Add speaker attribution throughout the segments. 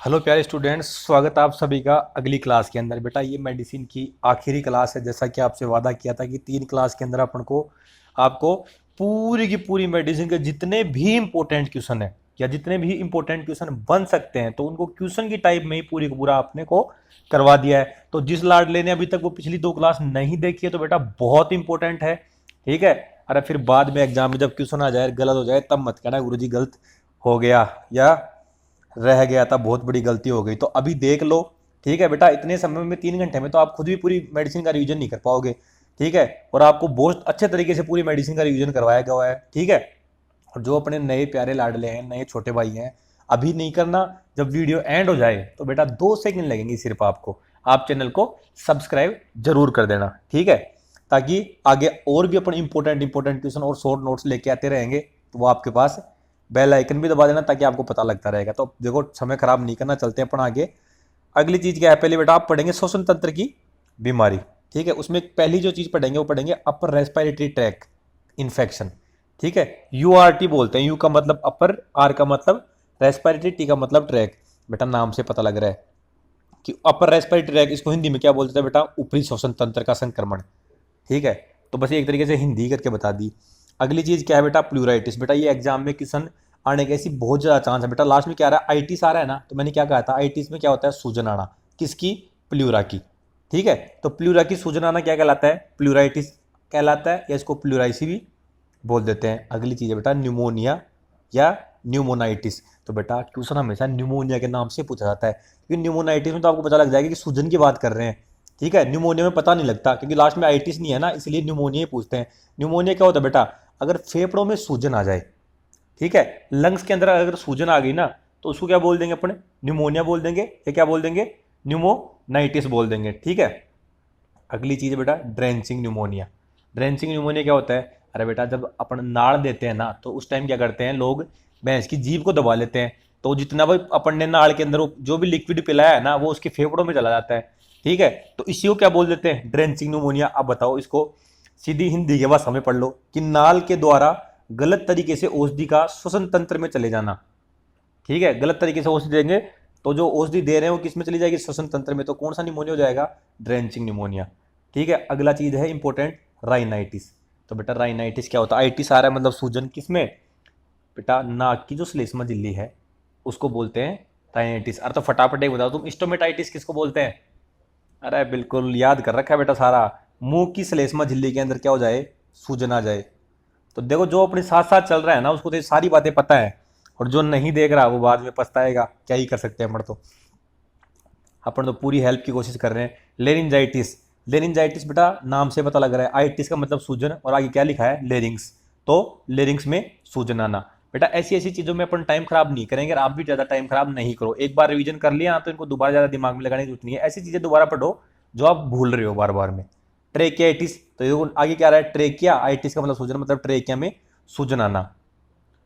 Speaker 1: Hello प्यारे students, स्वागत है आप सभी का अगली क्लास के अंदर। बेटा ये मेडिसिन की आखिरी क्लास है। जैसा कि आपसे वादा किया था कि 3 क्लास के अंदर अपन को आपको पूरी की पूरी मेडिसिन के जितने भी इंपॉर्टेंट क्वेश्चन है या जितने भी इंपॉर्टेंट क्वेश्चन बन सकते हैं तो उनको क्वेश्चन की टाइप में ही पूरी का पूरा आपने को करवा दिया है। तो जिस लाडले ने अभी तक वो पिछली 2 क्लास नहीं देखी है तो बेटा बहुत इंपॉर्टेंट है, ठीक है। अरे फिर बाद में एग्जाम में जब क्वेश्चन आ जाए गलत हो जाए तब मत कहना गुरुजी गलत हो गया या रह गया था, बहुत बड़ी गलती हो गई। तो अभी देख लो, ठीक है बेटा। इतने समय में 3 घंटे में तो आप खुद भी पूरी मेडिसिन का रिवीजन नहीं कर पाओगे, ठीक है। और आपको बहुत अच्छे तरीके से पूरी मेडिसिन का रिवीजन करवाया गया है, ठीक है। और जो अपने नए प्यारे लाडले हैं, नए छोटे भाई हैं, अभी नहीं करना। जब वीडियो एंड हो जाए तो बेटा 2 सेकंड लगेंगे सिर्फ आपको। आप चैनल को सब्सक्राइब जरूर कर देना, ठीक है, ताकि आगे और भी अपन इंपॉर्टेंट इंपॉर्टेंट क्वेश्चन और शॉर्ट नोट्स लेके आते रहेंगे तो वो आपके पास बेल आइकन भी दबा देना ताकि आपको पता लगता रहेगा। तो देखो समय खराब नहीं करना, चलते हैं अपन आगे। अगली चीज क्या है, पहले बेटा आप पढ़ेंगे श्वसन तंत्र की बीमारी, ठीक है। उसमें पहली जो चीज पढ़ेंगे वो पढ़ेंगे अपर रेस्पिरेटरी ट्रैक इन्फेक्शन, ठीक है। यूआरटी बोलते हैं। यू का मतलब अपर, आर का मतलब रेस्पिरेटरी, टी का मतलब ट्रैक। बेटा नाम से पता लग रहा है कि अपर रेस्पिरेटरी ट्रैक, इसको हिंदी में क्या बोलते हैं बेटा, ऊपरी श्वसन तंत्र का संक्रमण, ठीक है। तो बस ये एक तरीके से हिंदी करके बता दी। अगली चीज क्या है बेटा, प्लूराइटिस। बेटा ये एग्जाम में क्वेश्चन आने के ऐसी बहुत ज्यादा चांस है। बेटा लास्ट में क्या आ रहा है, आईटिस आ रहा है ना। तो मैंने क्या कहा था, आईटिस में क्या होता है, सूजन आना। किसकी, प्लूरा की, ठीक है। तो प्लूरा की सूजन आना क्या कहलाता है, प्लूराइटिस कहलाता है, या इसको प्लूराइसी भी बोल देते हैं। अगली चीज है बेटा न्यूमोनिया या न्यूमोनाइटिस। तो बेटा क्वेश्चन हमेशा न्यूमोनिया के नाम से पूछा जाता है, क्योंकि न्यूमोनाइटिस में तो आपको पता लग जाएगा कि सूजन की बात कर रहे हैं, ठीक है। न्यूमोनिया में पता नहीं लगता क्योंकि लास्ट में आइटिस नहीं है ना, इसलिए न्यूमोनिया ही पूछते हैं। न्यूमोनिया क्या होता है बेटा, अगर फेफड़ों में सूजन आ जाए, ठीक है, लंग्स के अंदर अगर सूजन आ गई ना तो उसको क्या बोल देंगे अपने, न्यूमोनिया बोल देंगे, या क्या बोल देंगे, न्यूमोनाइटिस बोल देंगे, ठीक है। अगली चीज है बेटा ड्रेंचिंग न्यूमोनिया। ड्रेंचिंग न्यूमोनिया क्या होता है, अरे बेटा जब अपन नाड़ देते हैं ना तो उस टाइम क्या करते हैं लोग, भैंस की जीभ को दबा लेते हैं। तो जितना भी अपन ने नाड़ के अंदर जो भी लिक्विड पिलाया है ना वो उसके फेफड़ों में चला जाता है, ठीक है। तो इसी को क्या बोल देते हैं, ड्रेंचिंग न्यूमोनिया। अब बताओ इसको सीधी हिंदी के भाषा में पढ़ लो कि नाल के द्वारा गलत तरीके से औषधि का श्वसन तंत्र में चले जाना, ठीक है। गलत तरीके से औषधि देंगे तो जो औषधि दे रहे हैं वो किस में चली जाएगी, श्वसन तंत्र में। तो कौन सा निमोनिया हो जाएगा, ड्रेंचिंग निमोनिया, ठीक है। अगला चीज है इंपॉर्टेंट, राइनाइटिस। तो बेटा राइनाइटिस क्या होता है, आइटिस आ रहा है मतलब सूजन, किसमें बेटा, नाक की जो श्लेष्मा झिल्ली है उसको बोलते हैं राइनाइटिस। अरे तो फटाफट एक बताओ तुम, स्टोमेटाइटिस किसको बोलते हैं। अरे बिल्कुल याद कर रखा है बेटा सारा। मुंह की श्लेष्मा झिल्ली के अंदर क्या हो जाए, सूजन आ जाए। तो देखो जो अपने साथ साथ चल रहा है ना उसको तो ये सारी बातें पता है, और जो नहीं देख रहा वो बाद में पछताएगा। क्या ही कर सकते हैं अपन तो पूरी हेल्प की कोशिश कर रहे हैं। लेरिंजाइटिस, लेरिंजाइटिस बेटा नाम से पता लग रहा है, आइटिस का मतलब सूजन, और आगे क्या लिखा है, लेरिंग्स। तो लेरिंग्स में सूजन आना। बेटा ऐसी ऐसी चीजों में अपन टाइम खराब नहीं करेंगे, और आप भी ज्यादा टाइम खराब नहीं करो। एक बार रिवीजन कर लिया तो इनको दोबारा ज्यादा दिमाग में लगाने की जरूरत नहीं है। ऐसी चीजें दोबारा पढ़ो जो आप भूल रहे हो बार बार में। ट्रेकियाइटिस, तो ये आगे क्या रहा है, ट्रेकिया, आइटिस का मतलब सूजन, मतलब ट्रेकिया में सूजन आना।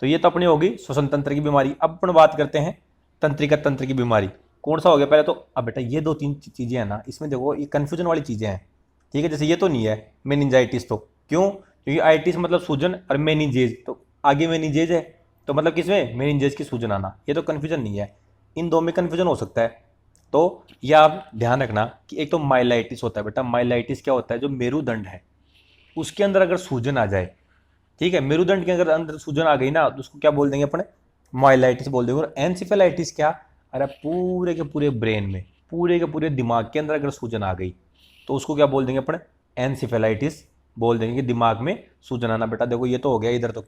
Speaker 1: तो ये तो अपनी होगी श्वसन तंत्र की बीमारी। अब अपन बात करते हैं तंत्रिका तंत्र की बीमारी। कौन सा हो गया पहले तो, अब बेटा ये 2-3 चीजें हैं ना इसमें देखो, ये कंफ्यूजन वाली चीजें हैं, ठीक है। जैसे ये तो नहीं है मेनिंजाइटिस, तो क्यों, क्योंकि आइटिस मतलब सूजन और मेनिंजेज, तो आगे मेनिंजेज है तो मतलब किसमें, मेनिंजेज की सूजन आना। ये तो कंफ्यूजन नहीं है, इन दो में कंफ्यूजन हो सकता है। तो ये आप ध्यान रखना कि एक तो माइलाइटिस होता है बेटा। माइलाइटिस क्या होता है, जो मेरुदंड है उसके अंदर अगर सूजन आ जाए, ठीक है, मेरुदंड के अगर अंदर सूजन आ गई ना तो उसको क्या बोल देंगे अपने, माइलाइटिस बोल देंगे। और एनसिफेलाइटिस क्या, अरे पूरे के पूरे ब्रेन में, पूरे के पूरे दिमाग के अंदर अगर सूजन आ गई तो उसको क्या बोल देंगे अपने, एनसिफेलाइटिस बोल देंगे कि दिमाग में सूजन आना। बेटा देखो ये तो हो गया इधर तो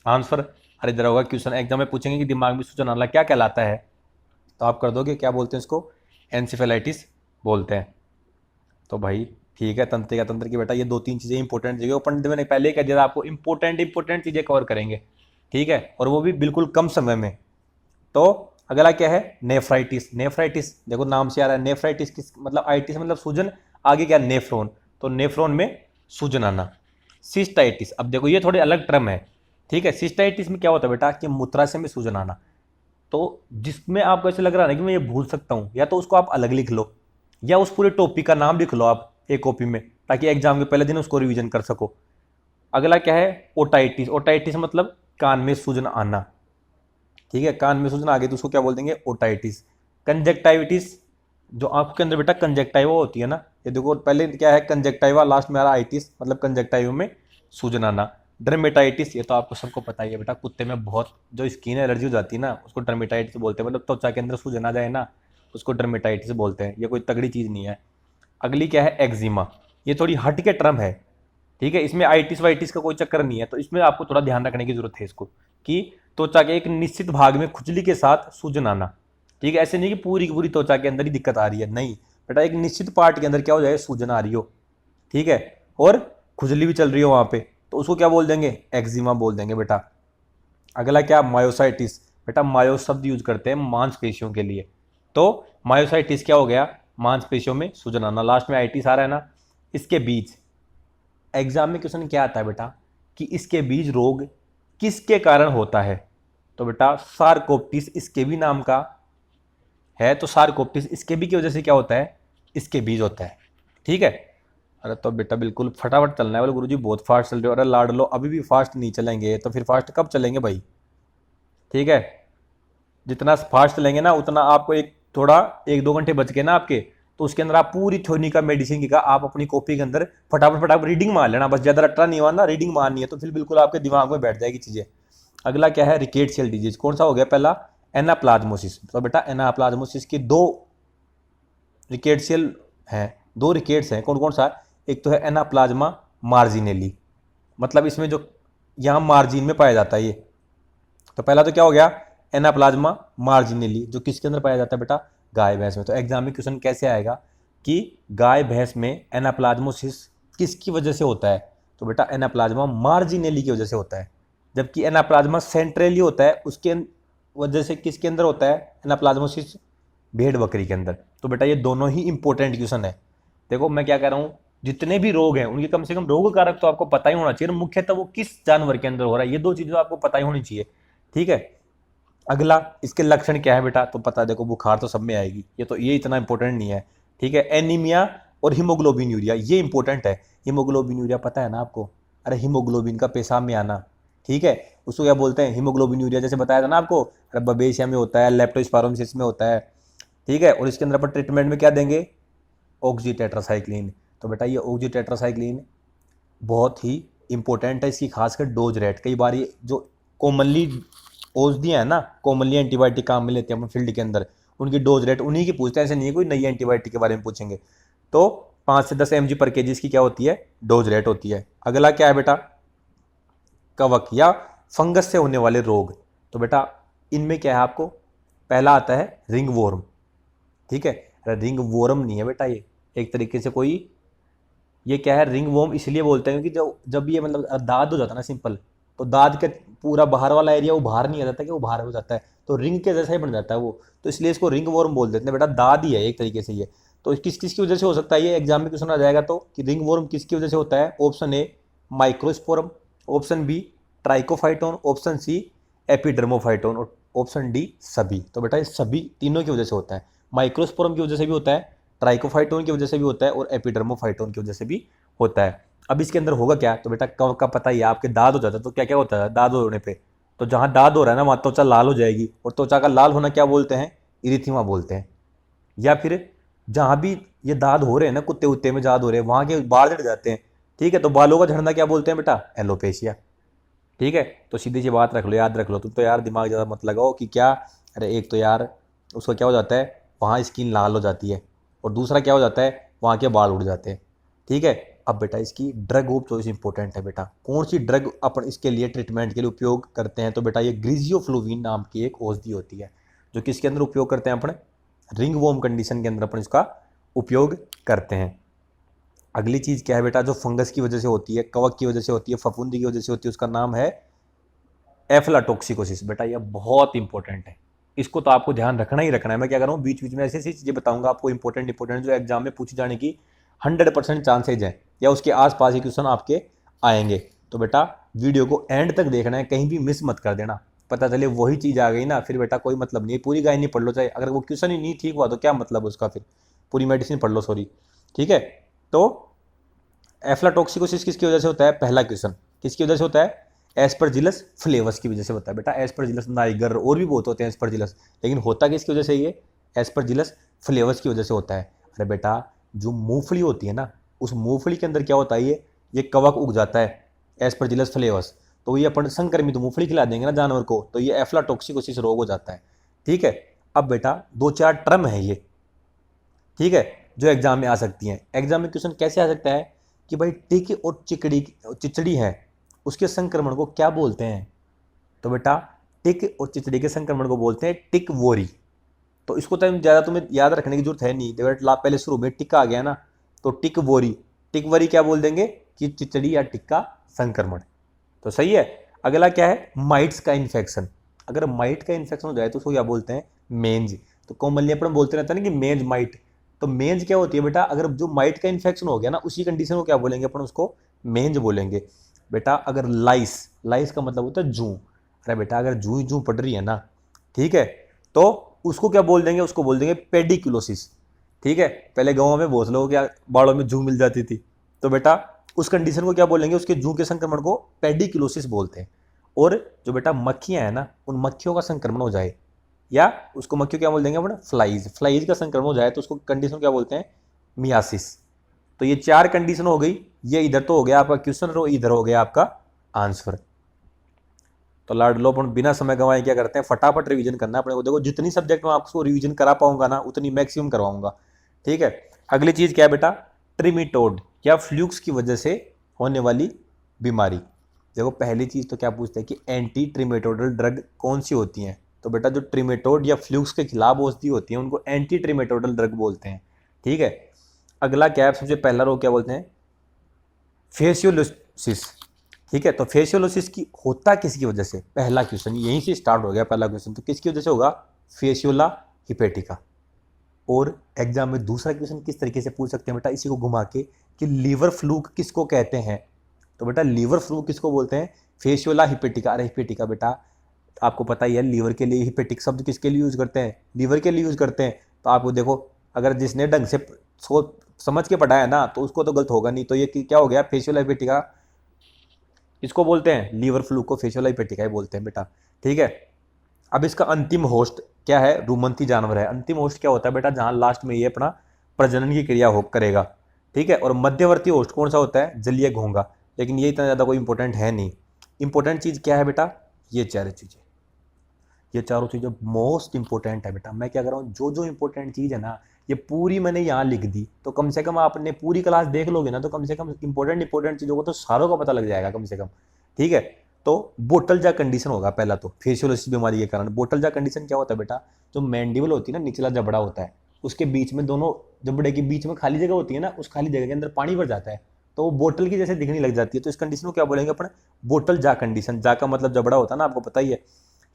Speaker 1: आंसर। अरे इधर होगा क्वेश्चन एग्जाम में पूछेंगे कि दिमाग में सूजन आना क्या कहलाता है, तो आप कर दोगे क्या बोलते हैं इसको, एनसिफेलाइटिस बोलते हैं। तो भाई ठीक है, तंत्रिका तंत्र की बेटा ये 2-3 चीजें इंपॉर्टेंट जगह अपन मैंने पहले कह दिया था आपको, इंपॉर्टेंट चीजें कवर करेंगे, ठीक है, और वो भी बिल्कुल कम समय में। तो अगला क्या है, नेफ्राइटिस। नेफ्राइटिस देखो नाम से आ रहा है, नेफ्राइटिस किस मतलब, आइटिस मतलब सूजन, आगे क्या, नेफ्रॉन, तो नेफ्रॉन में सूजन आना। सिस्टाइटिस, अब देखो ये थोड़ी अलग टर्म है, ठीक है। सिस्टाइटिस में क्या होता है बेटा कि मूत्राशय में सूजन आना। तो जिसमें आपको ऐसे लग रहा है ना कि मैं ये भूल सकता हूं, या तो उसको आप अलग लिख लो या उस पूरे टॉपिक का नाम लिख लो आप एक कॉपी में, ताकि एग्जाम के पहले दिन उसको रिवीजन कर सको। अगला क्या है, ओटाइटिस। ओटाइटिस मतलब कान में सूजन आना, ठीक है, कान में सूजन आ गई तो उसको क्या बोल देंगे, ओटाइटिस। कंजक्टाइविटिस, जो आंखों के अंदर बेटा कंजक्टाइवा होती है ना, ये देखो पहले क्या है कंजक्टाइवा, लास्ट में आ रहा आइटिस, मतलब कंजक्टाइवा में सूजन आना। डर्मेटाइटिस ये तो आपको सबको पता ही है बेटा, कुत्ते में बहुत जो स्किन एलर्जी हो जाती है ना उसको डर्मेटाइटिस बोलते हैं, मतलब त्वचा के अंदर सूजन आ जाए ना उसको डर्मेटाइटिस बोलते हैं, ये कोई तगड़ी चीज़ नहीं है। अगली क्या है एक्जिमा, ये थोड़ी हट के टर्म है, ठीक है, इसमें आइटिस वाइटिस का कोई चक्कर नहीं है, तो इसमें आपको थोड़ा ध्यान रखने की जरूरत है इसको, कि त्वचा के एक निश्चित भाग में खुजली के साथ सूजन आना, ठीक है, ऐसे नहीं कि पूरी की पूरी त्वचा के अंदर ही दिक्कत आ रही है, नहीं बेटा, एक निश्चित पार्ट के अंदर क्या हो जाए सूजन आ रही हो, ठीक है, और खुजली भी चल रही हो वहां पे, तो उसको क्या बोल देंगे एक्जिमा बोल देंगे बेटा। अगला क्या मायोसाइटिस, बेटा मायो शब्द यूज करते हैं मांसपेशियों के लिए, तो मायोसाइटिस क्या हो गया, मांसपेशियों में सूजन आना, लास्ट में आइटिस आ रहा है ना। इसके बीच एग्जाम में क्वेश्चन क्या आता है बेटा, कि इसके बीज रोग किसके कारण होता है, तो बेटा सारकोप्टिस इसके भी नाम का है, तो सारकोप्टिस इसके भी की वजह से क्या होता है, इसके बीज होता है, ठीक है। अरे तो बेटा बिल्कुल फटाफट चलना है, बोले गुरुजी बहुत फास्ट चल रहे हो, अरे लाड लो, अभी भी फास्ट नहीं चलेंगे तो फिर फास्ट कब चलेंगे भाई, ठीक है, जितना फास्ट चलेंगे ना उतना आपको एक थोड़ा 1-2 घंटे बच गए ना आपके, तो उसके अंदर आप पूरी थ्योरी का मेडिसिन का आप अपनी कॉपी के अंदर फटाफट फटाफट रीडिंग मार लेना, बस ज्यादा रट्टा नहीं मारना, रीडिंग मारनी है, तो फिर बिल्कुल आपके दिमाग में बैठ जाएगी चीजें। अगला क्या है रिकेट सेल डिजीज, कौन सा हो गया पहला एनाप्लाज्मोसिस, तो बेटा एनाप्लाज्मोसिस के दो रिकेट सेल हैं, दो रिकेट्स हैं, कौन कौन सा, एक तो है एनाप्लाज्मा मार्जिनेली, मतलब इसमें जो यहाँ मार्जिन में पाया जाता है ये, तो पहला तो क्या हो गया एनाप्लाज्मा मार्जिनेली, जो किसके अंदर पाया जाता है बेटा गाय भैंस में। तो एग्जाम में क्वेश्चन कैसे आएगा कि गाय भैंस में एनाप्लाज्मोसिस किसकी वजह से होता है, तो बेटा एनाप्लाज्मा मार्जिनेली की वजह से होता है, जबकि एनाप्लाज्मा सेंट्रली होता है, उसके वजह से किसके अंदर होता है एनाप्लाज्मोसिस, भेड़ बकरी के अंदर। तो बेटा ये दोनों ही इंपॉर्टेंट क्वेश्चन है। देखो मैं क्या कह रहा हूँ, जितने भी रोग हैं उनके कम से कम रोग कारक तो आपको पता ही होना चाहिए, मुख्यतः वो किस जानवर के अंदर हो रहा है, ये दो चीजें आपको पता ही होनी चाहिए, ठीक है। अगला इसके लक्षण क्या है बेटा, तो पता है देखो बुखार तो सब में आएगी, ये तो ये इतना इंपॉर्टेंट नहीं है, ठीक है। एनीमिया और हीमोग्लोबिन यूरिया ये इंपॉर्टेंट है, हीमोग्लोबिन यूरिया पता है ना आपको, अरे हीमोग्लोबिन का पेशाब में आना, ठीक है, उसको क्या बोलते हैं हीमोग्लोबिन यूरिया, जैसे बताया था ना आपको, अरे बबेशिया में होता है, लेप्टोस्पायरोसिस में होता है, ठीक है, और इसके अंदर अपन ट्रीटमेंट में क्या देंगे ऑक्सीटेट्रासाइक्लिन। तो बेटा ये ऑक्सीटेट्रासाइक्लिन बहुत ही इंपॉर्टेंट है, इसकी खासकर डोज रेट, कई बार ये जो कॉमनली औषधियाँ है ना, कॉमनली एंटीबायोटिक काम में लेते हैं हम फील्ड के अंदर, उनकी डोज रेट उन्हीं की पूछते हैं, ऐसे नहीं है कोई नई एंटीबायोटिक के बारे में पूछेंगे। तो 5 से 10 mg पर केजी इसकी क्या होती है डोज रेट होती है। अगला क्या है बेटा कवक या फंगस से होने वाले रोग, तो बेटा इनमें क्या है आपको पहला आता है रिंग वॉर्म, ठीक है, रिंग वॉर्म नहीं है बेटा ये एक तरीके से कोई, ये क्या है रिंग वॉर्म इसलिए बोलते हैं क्योंकि जब ये मतलब दाद हो जाता है ना सिंपल, तो दाद के पूरा बाहर वाला एरिया उभार नहीं आ जाता कि उभार हो जाता है, तो रिंग के जैसा ही बन जाता है वो, तो इसलिए इसको रिंग वॉर्म बोल देते हैं बेटा, दाद ही है एक तरीके से ये। तो किस किस की वजह से हो सकता है ये एग्जाम में क्वेश्चन आ जाएगा, तो कि रिंग वॉर्म किसकी वजह से होता है, option A microsporum, option B trichophyton, option C epidermophyton और ऑप्शन डी सभी। तो बेटा ये सभी तीनों की वजह से होता है, माइक्रोस्पोरम की वजह से भी होता है, ट्राइकोफाइटोन की वजह से भी होता है और एपिडर्मोफाइटोन की वजह से भी होता है। अब इसके अंदर होगा क्या, तो बेटा कब का पता ही है, आपके दाद हो जाता है तो क्या क्या होता है दाद होने पे, तो जहाँ दाद हो रहा है ना वहाँ त्वचा लाल हो जाएगी, और त्वचा का लाल होना क्या बोलते हैं इरिथीमा बोलते हैं। या फिर जहाँ भी ये दाद हो रहे हैं ना कुत्ते उत्ते में दाद हो रहे हैं वहाँ के बाल झड़ जाते हैं, ठीक है, तो बालों का झड़ना क्या बोलते हैं बेटा एलोपेशिया, ठीक है। तो सीधी सी बात रख लो याद रख लो, तुम तो यार दिमाग ज़्यादा मत लगाओ कि क्या, अरे एक तो यार उसका क्या हो जाता है वहाँ स्किन लाल हो जाती है, और दूसरा क्या हो जाता है वहाँ के बाल उड़ जाते हैं, ठीक है। अब बेटा इसकी ड्रग ऑफ चॉइस इंपॉर्टेंट है बेटा, कौन सी ड्रग अपन इसके लिए ट्रीटमेंट के लिए उपयोग करते हैं, तो बेटा ये ग्रीजियोफ्लुविन नाम की एक औषधि होती है, जो किसके अंदर उपयोग करते हैं अपन रिंग वॉर्म कंडीशन के अंदर अपन इसका उपयोग करते हैं। अगली चीज़ क्या है बेटा जो फंगस की वजह से होती है, कवक की वजह से होती है, फफूंदी की वजह से होती है, उसका नाम है एफ्लाटोक्सिकोसिस। बेटा ये बहुत इंपॉर्टेंट है, इसको तो आपको ध्यान रखना ही रखना है। मैं क्या कर रहा हूँ बीच बीच में ऐसी ऐसी चीज़ें बताऊंगा आपको इंपॉर्टेंट जो एग्जाम में पूछे जाने की 100% चांसेज है, या उसके आसपास ही क्वेश्चन आपके आएंगे। तो बेटा वीडियो को एंड तक देखना है, कहीं भी मिस मत कर देना, पता चले वही चीज़ आ गई ना फिर बेटा कोई मतलब नहीं है, पूरी गाय नहीं पढ़ लो, चाहे अगर वो क्वेश्चन ही नहीं ठीक हुआ तो क्या मतलब उसका, फिर पूरी मेडिसिन पढ़ लो सॉरी, ठीक है। तो एफ्लाटोक्सिकोसिस किसकी वजह से होता है, पहला क्वेश्चन किसकी वजह से होता है एस्परजिलस फ्लेवस की वजह से होता है। बेटा एस्परजिलस नाइगर और भी बहुत होते हैं एस्परजिलस, लेकिन होता किसकी वजह से ये एस्परजिलस फ्लेवर्स की वजह से होता है। अरे बेटा, जो मूंगफली होती है ना, उस मूंगफली के अंदर क्या होता है, ये कवक उग जाता है, एस्परजिलस फ्लेवर्स। तो ये अपन संक्रमित मूंगफली खिला देंगे ना जानवर को, तो ये एफ्लाटोक्सिकोसिस रोग हो जाता है। ठीक है, अब बेटा 2-4 टर्म है ये, ठीक है, जो एग्जाम में आ सकती हैं। एग्जाम में क्वेश्चन कैसे आ सकता है कि भाई टिक और चिचड़ी है, उसके संक्रमण को क्या बोलते हैं? तो बेटा टिक और चिचड़ी के संक्रमण को बोलते हैं टिक वोरी। तो इसको तो ज़्यादा तुम्हें याद रखने की जरूरत है नहीं, देखो पहले शुरू में टिक आ गया ना, तो टिक वोरी, टिक वरी क्या बोल देंगे कि चिचड़ी या टिक का संक्रमण। तो सही है। अगला क्या है, माइट्स का इन्फेक्शन। अगर माइट का इन्फेक्शन हो जाए तो उसको क्या बोलते हैं, मेंज। तो कॉमनली अपन बोलते रहते हैं ना कि मेंज माइट, तो मेंज क्या होती है बेटा, अगर जो माइट का इन्फेक्शन हो गया ना, उसी कंडीशन को क्या बोलेंगे अपन, उसको मेंज बोलेंगे। बेटा अगर लाइस, लाइस का मतलब होता है जू, अरे बेटा अगर जू जू पड़ रही है ना, ठीक है, तो उसको क्या बोल देंगे, उसको बोल देंगे पेडिकुलोसिस। ठीक है, पहले गाँव में बहुत लोगों के बाड़ों में जू मिल जाती थी, तो बेटा उस कंडीशन को क्या बोलेंगे, उसके जू के संक्रमण को पेडिकुलोसिस बोलते हैं। और जो बेटा मक्खियां हैं ना, उन मक्खियों का संक्रमण हो जाए, या उसको मक्खियों क्या बोल देंगे अपन, फ्लाइज, फ्लाइज का संक्रमण हो जाए तो उसको कंडीशन क्या बोलते हैं, मियासिस। तो ये 4 कंडीशन हो गई, ये इधर तो हो गया आपका क्वेश्चन और इधर हो गया आपका आंसर। तो लाड लो, अपन बिना समय गंवाए क्या करते हैं, फटाफट रिवीजन करना है अपने को। देखो जितनी सब्जेक्ट में आपको रिवीजन करा पाऊंगा ना, उतनी मैक्सिमम करवाऊंगा। ठीक है, अगली चीज क्या है बेटा, ट्रिमिटोड या फ्लूक्स की वजह से होने वाली बीमारी। देखो पहली चीज तो क्या पूछते हैं कि एंटी ट्रिमेटोडल ड्रग कौन सी होती हैं, तो बेटा जो ट्रिमेटोड या फ्लूक्स के खिलाफ औषधि होती है उनको एंटी ट्रिमेटोडल ड्रग बोलते हैं। ठीक है, अगला क्या है, सबसे पहला रोग क्या बोलते हैं, फेसियोलोसिस। ठीक है, तो फेसियोलोसिस की होता किसकी वजह से, पहला क्वेश्चन यहीं से स्टार्ट हो गया, पहला क्वेश्चन तो किसकी वजह से होगा, फेसियोला हिपेटिका। और एग्जाम में दूसरा क्वेश्चन किस तरीके से पूछ सकते हैं बेटा, इसी को घुमा के, कि लीवर फ्लूक किसको कहते हैं, तो बेटा लीवर फ्लूक किसको बोलते हैं, फेसियोला हिपेटिका। अरे हिपेटिका बेटा आपको पता ही है, लीवर के लिए हिपेटिक शब्द किसके लिए यूज करते हैं, लीवर के लिए यूज करते हैं। तो आपको देखो, अगर जिसने ढंग से सोच समझ के पढ़ाया ना, तो उसको तो गलत होगा नहीं। तो ये क्या हो गया, फेसियोला हिपेटिका इसको बोलते हैं, लीवर फ्लू को फेसियोला हिपेटिका ही बोलते हैं बेटा। ठीक है, अब इसका अंतिम होस्ट क्या है, रुमंती जानवर है। अंतिम होस्ट क्या होता है बेटा, जहां लास्ट में ये अपना प्रजनन की क्रिया हो करेगा। ठीक है, और मध्यवर्ती होस्ट कौन सा होता है, जलीय घोंघा। लेकिन ये इतना ज़्यादा कोई इंपॉर्टेंट है नहीं। इंपॉर्टेंट चीज़ क्या है बेटा, ये 4 चीज़ें, ये चारों चीज़ें मोस्ट इंपॉर्टेंट है बेटा। मैं क्या कर रहा हूँ, जो जो इंपॉर्टेंट चीज़ है ना, ये पूरी मैंने यहाँ लिख दी, तो कम से कम आपने पूरी क्लास देख लोगे ना, तो कम से कम इंपॉर्टेंट चीज़ों को तो सारों का पता लग जाएगा कम से कम। ठीक है, तो बोटल जा कंडीशन होगा पहला, तो फेसियोलोसिस बीमारी के कारण बोटल जा कंडीशन क्या होता है बेटा, जो मैंडिबल होती है ना, निचला जबड़ा होता है, उसके बीच में, दोनों जबड़े के बीच में खाली जगह होती है ना, उस खाली जगह के अंदर पानी भर जाता है, तो वो बोतल की जैसे दिखने लग जाती है। तो इस कंडीशन को क्या बोलेंगे अपन, बोटल जा कंडीशन। जा का मतलब जबड़ा होता है ना, आपको पता ही है।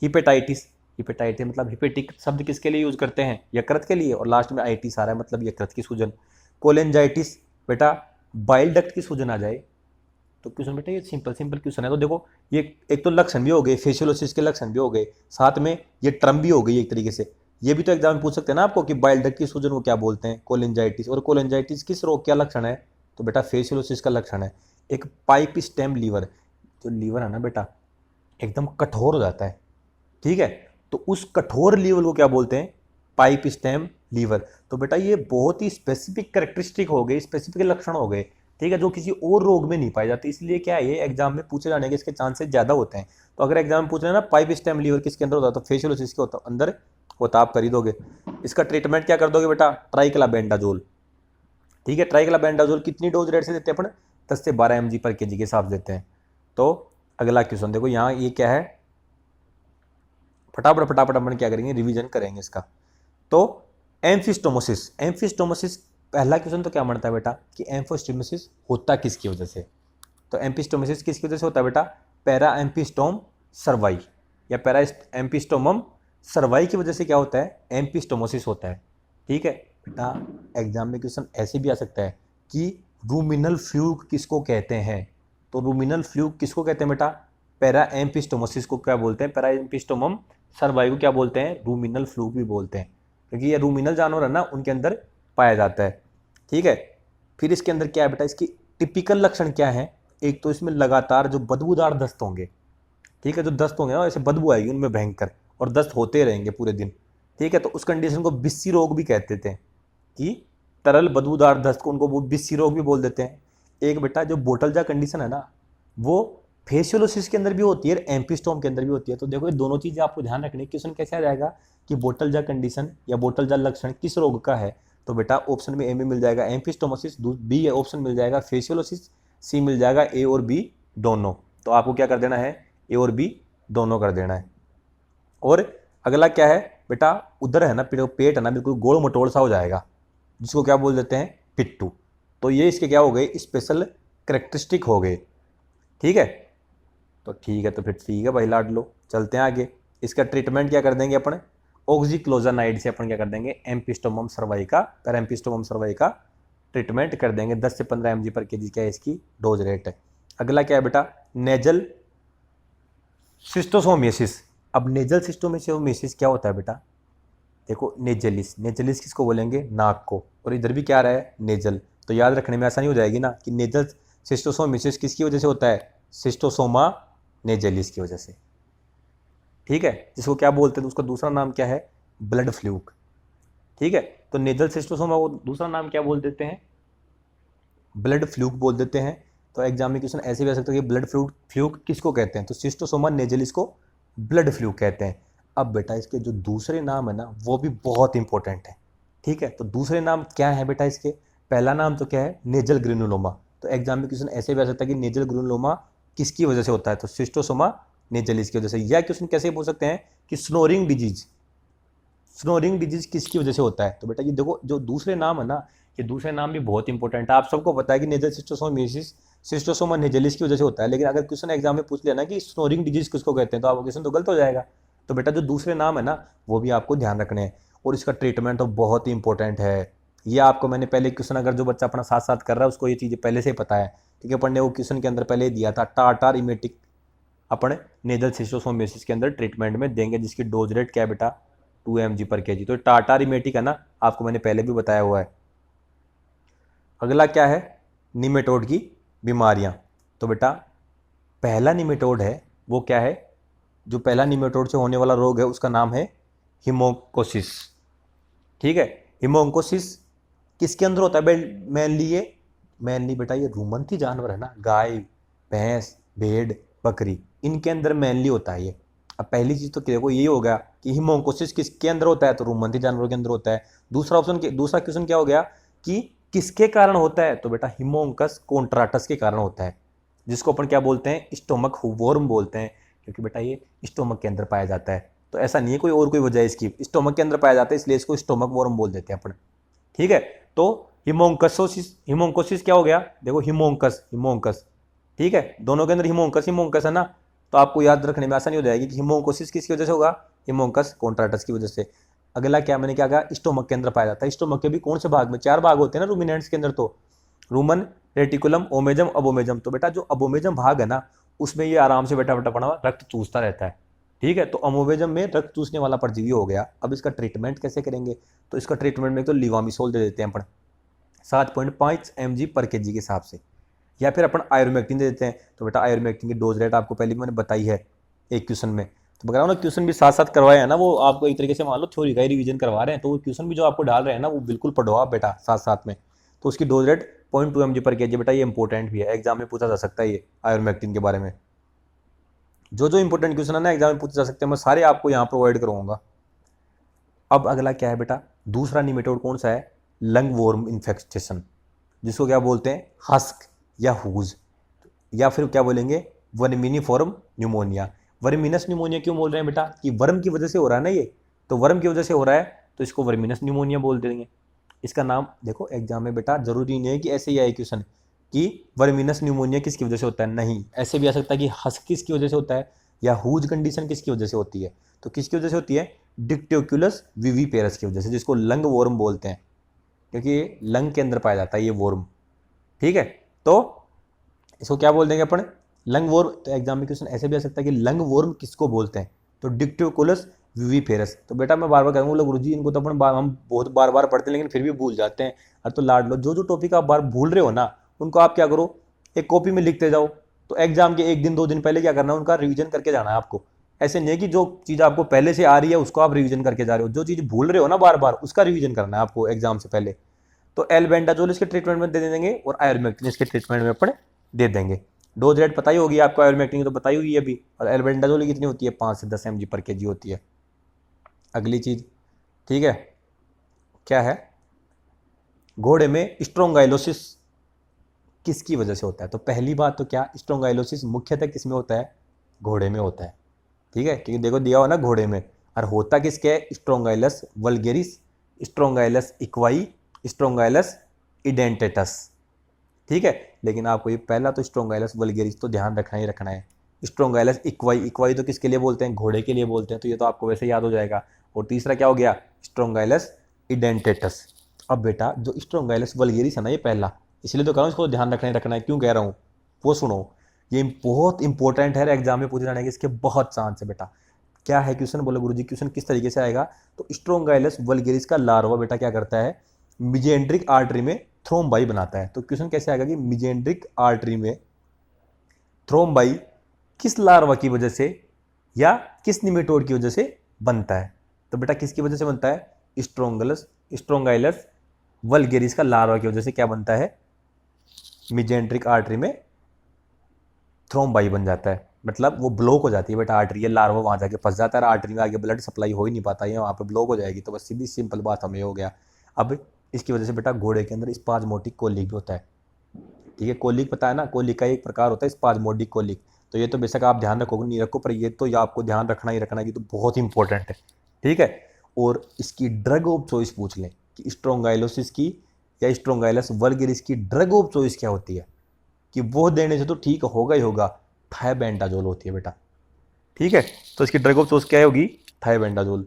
Speaker 1: हिपेटाइटिस, हिपेटाइटिस मतलब हिपेटिक शब्द किसके लिए यूज करते हैं, यकृत के लिए, और लास्ट में आइटिस आ रहा है मतलब यकृत की सूजन। कोलेंजाइटिस बेटा बाइल डक्ट की सूजन आ जाए। तो क्वेश्चन बेटा ये सिंपल सिंपल क्वेश्चन है। तो देखो ये एक तो लक्षण भी हो गए, फेसियोलोसिस के लक्षण भी हो गए, साथ में ये टर्म भी हो गई एक तरीके से। ये भी तो एग्जाम में पूछ सकते हैं ना आपको कि बाइल डक्ट की सूजन को क्या बोलते हैं, कोलेंजाइटिस। और कोलेंजाइटिस किस रोग का लक्षण है, तो बेटा फेसियोलोसिस का लक्षण है। एक पाइप स्टेम लीवर, जो लीवर है ना बेटा एकदम कठोर हो जाता है। ठीक है, तो उस कठोर लीवर को क्या बोलते हैं, पाइप स्टेम लीवर। तो बेटा ये बहुत ही स्पेसिफिक कैरेक्टरिस्टिक हो गए, स्पेसिफिक लक्षण हो गए। ठीक है, जो किसी और रोग में नहीं पाए जाते, इसलिए क्या है ये एग्जाम में पूछे जाने के इसके चांसेस ज्यादा होते हैं। तो अगर एग्जाम में पूछ रहे हैं ना पाइप स्टेम लीवर किसके अंदर होता है, तो फेसियोलोसिस के होता अंदर होता, आप कर ही दोगे। इसका ट्रीटमेंट क्या कर दोगे बेटा, ट्राइक्लाबेंडाजोल। ठीक है, ट्राइक्लाबेंडाजोल कितनी डोज रेट से देते हैं अपन, 10 से 12 mg पर kg के हिसाब देते हैं। तो अगला क्वेश्चन देखो यहाँ, ये क्या है, फटाफट फटाफट अपन क्या करेंगे, रिवीजन करेंगे इसका। तो एम्फिस्टोमोसिस, एम्फिस्टोमोसिस पहला क्वेश्चन तो क्या बनता है बेटा कि एम्फिस्टोमोसिस होता किसकी वजह से, तो एम्फिस्टोमोसिस किसकी वजह से होता है बेटा, पैरा एम्फिस्टोम सर्वाई या पैरा एम्फिस्टोमम सर्वाई की वजह से क्या होता है, एम्फिस्टोमोसिस होता है। ठीक है बेटा, एग्जाम में क्वेश्चन ऐसे भी आ सकता है कि रूमिनल फ्लूक किसको कहते हैं, तो रूमिनल फ्लूक किसको कहते हैं बेटा, पैरा एम्फिस्टोमोसिस को क्या बोलते हैं, पैरा एम्फिस्टोमम सर्वाई को क्या बोलते हैं, रूमिनल फ्लूक भी बोलते हैं, क्योंकि ये रूमिनल जानवर है ना उनके अंदर पाया जाता है। ठीक है, फिर इसके अंदर क्या है बेटा, इसकी टिपिकल लक्षण क्या है, एक तो इसमें लगातार जो बदबूदार दस्त होंगे। ठीक है, जो दस्त होंगे ना ऐसे बदबू आएगी उनमें भयंकर, और दस्त होते रहेंगे पूरे दिन। ठीक है, तो उस कंडीशन को बिस्सी रोग भी कहते थे कि तरल बदबूदार दस्त को उनको वो बिस्सी रोग भी बोल देते हैं। एक बेटा जो बोटल जा कंडीशन है ना, वो फेसियोलोसिस के अंदर भी होती है, एम्पिस्टोम के अंदर भी होती है। तो देखो ये दोनों चीजें आपको ध्यान रखनी है। क्वेश्चन कैसे आ जाएगा कि बोटल जा कंडीशन या बोटल जा लक्षण किस रोग का है, तो बेटा ऑप्शन में ए में मिल जाएगा एम्पिस्टोमोसिस, बी ऑप्शन मिल जाएगा फेसियोलोसिस, सी मिल जाएगा ए और बी दोनों। तो आपको क्या कर देना है, ए और बी दोनों कर देना है। और अगला क्या है बेटा, उधर है ना पेट है ना बिल्कुल गोल मटोल सा हो जाएगा, जिसको क्या बोल देते हैं, पिट्टू। तो ये इसके क्या हो गए, स्पेशल करेक्टरिस्टिक हो गए। ठीक है, तो ठीक है, तो फिर ठीक है भाई लाड लो, चलते हैं आगे। इसका ट्रीटमेंट क्या कर देंगे अपन, ऑक्सीक्लोजानाइड से अपन क्या कर देंगे, एम्पिस्टोमम सर्वाइका पैराम्पिस्टोमम सर्वाइका ट्रीटमेंट कर देंगे। 10 से 15 mg पर केजी क्या है इसकी डोज रेट है। अगला क्या है बेटा, नेजल सिस्टोसोमियासिस। अब नेजल सिस्टोसोमियासिस क्या होता है बेटा, देखो नेजलिस, नेजलिस किसको बोलेंगे, नाक को, और इधर भी क्या आ रहा है, नेजल। तो याद रखने में आसानी हो जाएगी ना कि नेजल सिस्टोसोमियासिस किसकी वजह से होता है, सिस्टोसोमा नेजलिस की वजह से। ठीक है, जिसको क्या बोलते हैं, तो उसका दूसरा नाम क्या है, ब्लड फ्लूक। ठीक है, तो नेजल सिस्टोसोमा को दूसरा नाम क्या बोल देते हैं, ब्लड फ्लूक बोल देते हैं। तो एग्जाम में क्वेश्चन ऐसे भी आ सकता है कि ब्लड फ्लूक किसको कहते हैं, तो सिस्टोसोमा नेजलिस को ब्लड फ्लूक कहते हैं। अब बेटा इसके जो दूसरे नाम है ना, वो भी बहुत इंपॉर्टेंट है। ठीक है, तो दूसरे नाम क्या है बेटा इसके, पहला नाम तो क्या है, नेजल ग्रेनुलोमा। तो एग्जाम में क्वेश्चन ऐसे भी आ सकता है कि नेजल ग्रेनुलोमा किसकी वजह से होता है, तो सिस्टोसोमा नेजलिस की वजह से। या क्वेश्चन कैसे बोल सकते हैं कि स्नोरिंग डिजीज, स्नोरिंग डिजीज किसकी वजह से होता है, तो बेटा ये देखो जो दूसरे नाम है ना, ये दूसरे नाम भी बहुत इंपॉर्टेंट है। आप सबको पता है कि नेजल सिस्टोसोमियासिस सिस्टोसोमा नेजलिस की वजह से होता है, लेकिन अगर क्वेश्चन एग्जाम में पूछ लिया ना कि स्नोरिंग डिजीज किसको कहते हैं, तो आपका क्वेश्चन तो गलत हो जाएगा। तो बेटा जो दूसरे नाम है ना, वो भी आपको ध्यान रखने हैं, और इसका ट्रीटमेंट तो बहुत ही इंपॉर्टेंट है। ये आपको मैंने पहले क्वेश्चन, अगर जो बच्चा अपना साथ साथ कर रहा है उसको ये चीज़ें पहले से ही पता है, क्योंकि अपन ने वो क्वेश्चन के अंदर पहले दिया था, टाटार इमेटिक अपन नेजल सिस्टोसोमियासिस के अंदर ट्रीटमेंट में देंगे, जिसकी डोज रेट क्या है बेटा, 2 mg पर केजी। तो टाटार इमेटिक है ना, आपको मैंने पहले भी बताया हुआ है। अगला क्या है, निमेटोड की बीमारियां। तो बेटा पहला निमेटोड है वो क्या है, जो पहला निमेटोड से होने वाला रोग है उसका नाम है हिमोकोसिस। ठीक है, हिमोकोसिस किसके अंदर होता है मेनली, ये मेनली बेटा ये रूमंथी जानवर है ना, गाय भैंस भेड़ बकरी, इनके अंदर मेनली होता है ये। अब पहली चीज तो देखो यही हो गया कि हिमोकोसिस किसके अंदर होता है, तो रूमंथी जानवरों के अंदर होता है। दूसरा क्वेश्चन क्या हो गया कि किसके कारण होता है, तो बेटा हिमोंकस कॉन्ट्राटस के कारण होता है, जिसको अपन क्या बोलते हैं, स्टोमक वॉर्म बोलते हैं, क्योंकि बेटा ये स्टोमक के अंदर पाया जाता है। तो ऐसा नहीं है कोई और कोई वजह है इसकी, स्टोमक के अंदर पाया जाता है, इसलिए इसको स्टोमक वॉर्म बोल देते हैं अपन। ठीक है, तो हिमोंकोसिस क्या हो गया, देखो हिमोंकस। ठीक है, दोनों के अंदर हिमोंकस है ना, तो आपको याद रखने में आसानी हो जाएगी कि हिमोकोसिस किसकी वजह से होगा, हिमोंकस कॉन्ट्राटस की वजह से। अगला क्या मैंने क्या कहा, स्टोमक के अंदर पाया जाता है। स्टोमक के भी कौन से भाग में, 4 भाग होते हैं ना रूमिनेंट्स के अंदर, तो रूमन रेटिकुलम ओमेजम अबोमेजम। तो बेटा जो अबोमेजम भाग है ना, उसमें ये आराम से बैठा बैठा पड़ा हुआ रक्त चूसता रहता है। ठीक है, तो अमोमेजम में रक्त चूसने वाला परजीवी हो गया। अब इसका ट्रीटमेंट कैसे करेंगे, तो इसका ट्रीटमेंट में तो लिवामिसोल दे देते हैं अपन 7.5 mg पर केजी के हिसाब से, या फिर अपन आयुर्मेक्टिन दे देते हैं। तो बेटा आयुर्मेक्टिन की डोज रेट आपको पहले भी मैंने बताई है एक क्वेश्चन में। तो बताओ ना, क्वेश्चन भी साथ साथ करवाए हैं ना, वो आपको एक तरीके से मान लो थ्योरी का ही रिवीजन करवा रहे हैं, तो वो क्वेश्चन भी जो आपको डाल रहे हैं ना, वो बिल्कुल पढ़ो आप बेटा साथ साथ में। तो उसकी डोज रेट 0.2 mg पर केजी बेटा, ये इंपॉर्टेंट भी है, एग्जाम में पूछा जा सकता है ये आयुर्मेक्टिन के बारे में। जो इंपॉर्टेंट क्वेश्चन है ना एग्जाम में पूछे जा सकते हैं, मैं सारे आपको यहाँ प्रोवाइड करूँगा। अब अगला क्या है बेटा, दूसरा निमेटोड कौन सा है, लंग वॉर्म इन्फेक्शन, जिसको क्या बोलते हैं, हस्क या हुज, या फिर क्या बोलेंगे, वर्मिनिफॉर्म न्यूमोनिया। वर्मिनस न्यूमोनिया क्यों बोल रहे हैं बेटा, कि वर्म की वजह से हो रहा है ना ये, तो वर्म की वजह से हो रहा है, तो इसको वर्मिनस न्यूमोनिया बोल देंगे। इसका नाम देखो एग्जाम में बेटा, जरूरी नहीं है कि ऐसे ही आए क्वेश्चन कि वर्मिनस न्यूमोनिया किसकी वजह से होता है, नहीं, ऐसे भी आ सकता है कि हस्क किसकी वजह से होता है, या हुज कंडीशन किसकी वजह से होती है। तो किसकी वजह से होती है, डिक्टियोकुलस विविपेरस की वजह से, जिसको लंग वॉर्म बोलते हैं, क्योंकि ये लंग के अंदर पाया जाता है ये वॉर्म। ठीक है, तो इसको क्या बोल देंगे अपन, लंग वॉर्म। तो एग्जाम में क्वेश्चन ऐसे भी आ सकता है कि लंग वॉर्म किसको बोलते हैं, तो डिक्टियोकुलस विविपेरस। तो बेटा मैं बार बार कहूँगा गुरुजी, इनको तो अपन हम बहुत बार बार पढ़ते हैं लेकिन फिर भी भूल जाते हैं। अरे तो लाड लो, जो टॉपिक आप बार भूल रहे हो ना, उनको आप क्या करो, एक कॉपी में लिखते जाओ। तो एग्जाम के 1 दिन 2 दिन पहले क्या करना है, उनका रिविजन करके जाना है आपको, ऐसे नहीं है कि जो चीज़ आपको पहले से आ रही है उसको आप रिवीजन करके जा रहे हो, जो चीज़ भूल रहे हो ना बार बार उसका रिवीजन करना है आपको एग्जाम से पहले। तो एल्बेंडाजोल इसके ट्रीटमेंट में दे देंगे और आयोरमेक्टिन इसके ट्रीटमेंट में अपन दे देंगे। डोज रेट पता ही होगी आपको, आयोरमेक्टिन की तो बताई हुई है अभी, और एल्बेंडाजोल की कितनी होती है, 5 से 10 mg पर kg होती है। अगली चीज़, ठीक है, क्या है, घोड़े में स्ट्रोंगाइलोसिस किसकी वजह से होता है। तो पहली बात तो क्या, स्ट्रोंगाइलोसिस मुख्यतः किस में होता है, घोड़े में होता है, ठीक है, क्योंकि देखो दिया हो ना घोड़े में, और होता किसके है, स्ट्रोंगाइलस वल्गेरिस, स्ट्रोंगाइलस इक्वाई, स्ट्रोंगाइलस इडेंटेटस, ठीक है। लेकिन आपको ये पहला तो स्ट्रोंगाइलस वल्गेरिस तो ध्यान रखना ही रखना है। स्ट्रोंगाइलस इक्वाई, इक्वाई तो किसके लिए बोलते हैं, घोड़े के लिए बोलते हैं, तो ये तो आपको वैसे याद हो जाएगा। और तीसरा क्या हो गया, स्ट्रोंगाइलस इडेंटेटस। अब बेटा जो स्ट्रोंगाइलस वल्गेरिस है ना, ये पहला, इसलिए तो कह रहा हूँ इसको ध्यान रखना ही रखना है, क्यों कह रहा हूँ वो सुनो। ये बहुत इंपॉर्टेंट है, एग्जाम में पूछे जाने के इसके बहुत चांस है बेटा। क्या है क्वेश्चन, बोलो गुरुजी क्वेश्चन किस तरीके से आएगा। तो स्ट्रोंगाइलस वल्गेरिस का लार्वा बेटा क्या करता है, मिजेंड्रिक आर्टरी में थ्रोम्बाई बनाता है। तो क्वेश्चन कैसे आएगा कि मिजेंड्रिक आर्टरी में थ्रोम्बाई किस लार्वा की वजह से या किस निमेटोड की वजह से बनता है। तो बेटा किसकी वजह से बनता है, स्ट्रोंगाइलस वल्गेरिस का लार्वा की वजह से क्या बनता है, मिजेंड्रिक आर्टरी में थ्रोम्बाई बन जाता है, मतलब वो ब्लॉक हो जाती है बेटा आर्टरी, ये लार्वा वहाँ जाके फंस जाता है, आर्टरी में आगे ब्लड सप्लाई हो ही नहीं पाता है, वहाँ पे ब्लॉक हो जाएगी। तो बस सीधी सिंपल बात हमें हो गया। अब इसकी वजह से बेटा घोड़े के अंदर स्पाज्मोटिक कोलिक भी होता है, ठीक है। कोलिक पता है ना, कोलिक का एक प्रकार होता है स्पाज्मोटिक कोलिक। तो ये तो बेशक आप ध्यान रखोगे नहीं रखो, पर ये तो ये आपको ध्यान रखना ही रखना है कि तो बहुत इंपॉर्टेंट है, ठीक है। और इसकी ड्रग ऑफ चॉइस पूछ लें कि स्ट्रोंगाइलोसिस की या स्ट्रोंगाइलस वल्गेरिस की ड्रग ऑफ चॉइस क्या होती है, कि वो देने से तो ठीक होगा ही होगा, थायबेंडाजोल होती है बेटा, ठीक है। तो इसकी ड्रग ऑफ चॉइस क्या होगी, थायबेंडाजोल।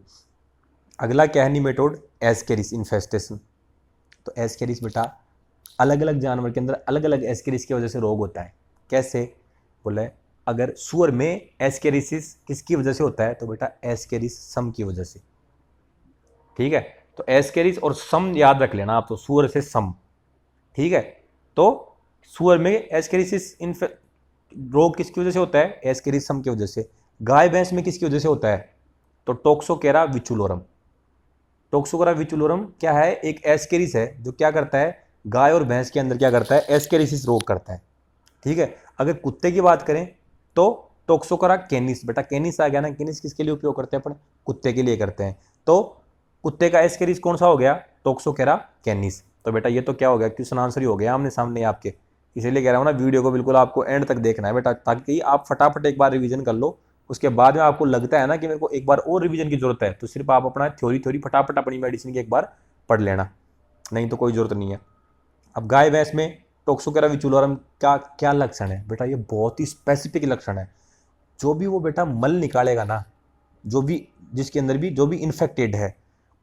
Speaker 1: अगला क्या है, निमेटोड एस्केरिस इन्फेस्टेशन। तो एस्केरिस बेटा अलग अलग जानवर के अंदर अलग अलग एस्केरिस की वजह से रोग होता है। कैसे बोले, अगर सुअर में एस्केरिसिस किसकी वजह से होता है, तो बेटा एस्केरिस सम की वजह से, ठीक है। तो एस्केरिस और सम याद रख लेना आप, तो सुअर से सम, ठीक है। तो सुअर में एस्केरिसिस रोग किसकी वजह से होता है, एस्केरिस सम की वजह से। गाय भैंस में किसकी वजह से होता है, तो टोक्सोकेरा विचुलोरम। टोक्सोकेरा विचुलोरम क्या है, एक एस्केरिस है जो क्या करता है, गाय और भैंस के अंदर क्या करता है, एस्केरिसिस रोग करता है, ठीक है। अगर कुत्ते की बात करें तो टोक्सोकेरा कैनिस, बेटा कैनिस आ गया ना, कैनिस किसके लिए उपयोग करते हैं अपन, कुत्ते के लिए करते हैं। तो कुत्ते का एस्केरिस कौन सा हो गया, टोक्सोकेरा कैनिस। तो बेटा ये तो क्या हो गया, क्वेश्चन आंसर ही हो गया आमने सामने आपके। इसीलिए कह रहा हूँ ना, वीडियो को बिल्कुल आपको एंड तक देखना है बेटा, ताकि आप फटाफट एक बार रिवीजन कर लो। उसके बाद में आपको लगता है ना कि मेरे को एक बार और रिवीजन की जरूरत है, तो सिर्फ आप अपना थ्योरी थ्योरी फटाफट अपनी मेडिसिन की एक बार पढ़ लेना, नहीं तो कोई जरूरत नहीं है। अब गाय भैंस में टोक्सोकेरा विचुलोरम का क्या लक्षण है बेटा, ये बहुत ही स्पेसिफिक लक्षण है। जो भी वो बेटा मल निकालेगा ना, जो भी जिसके अंदर भी जो भी इन्फेक्टेड है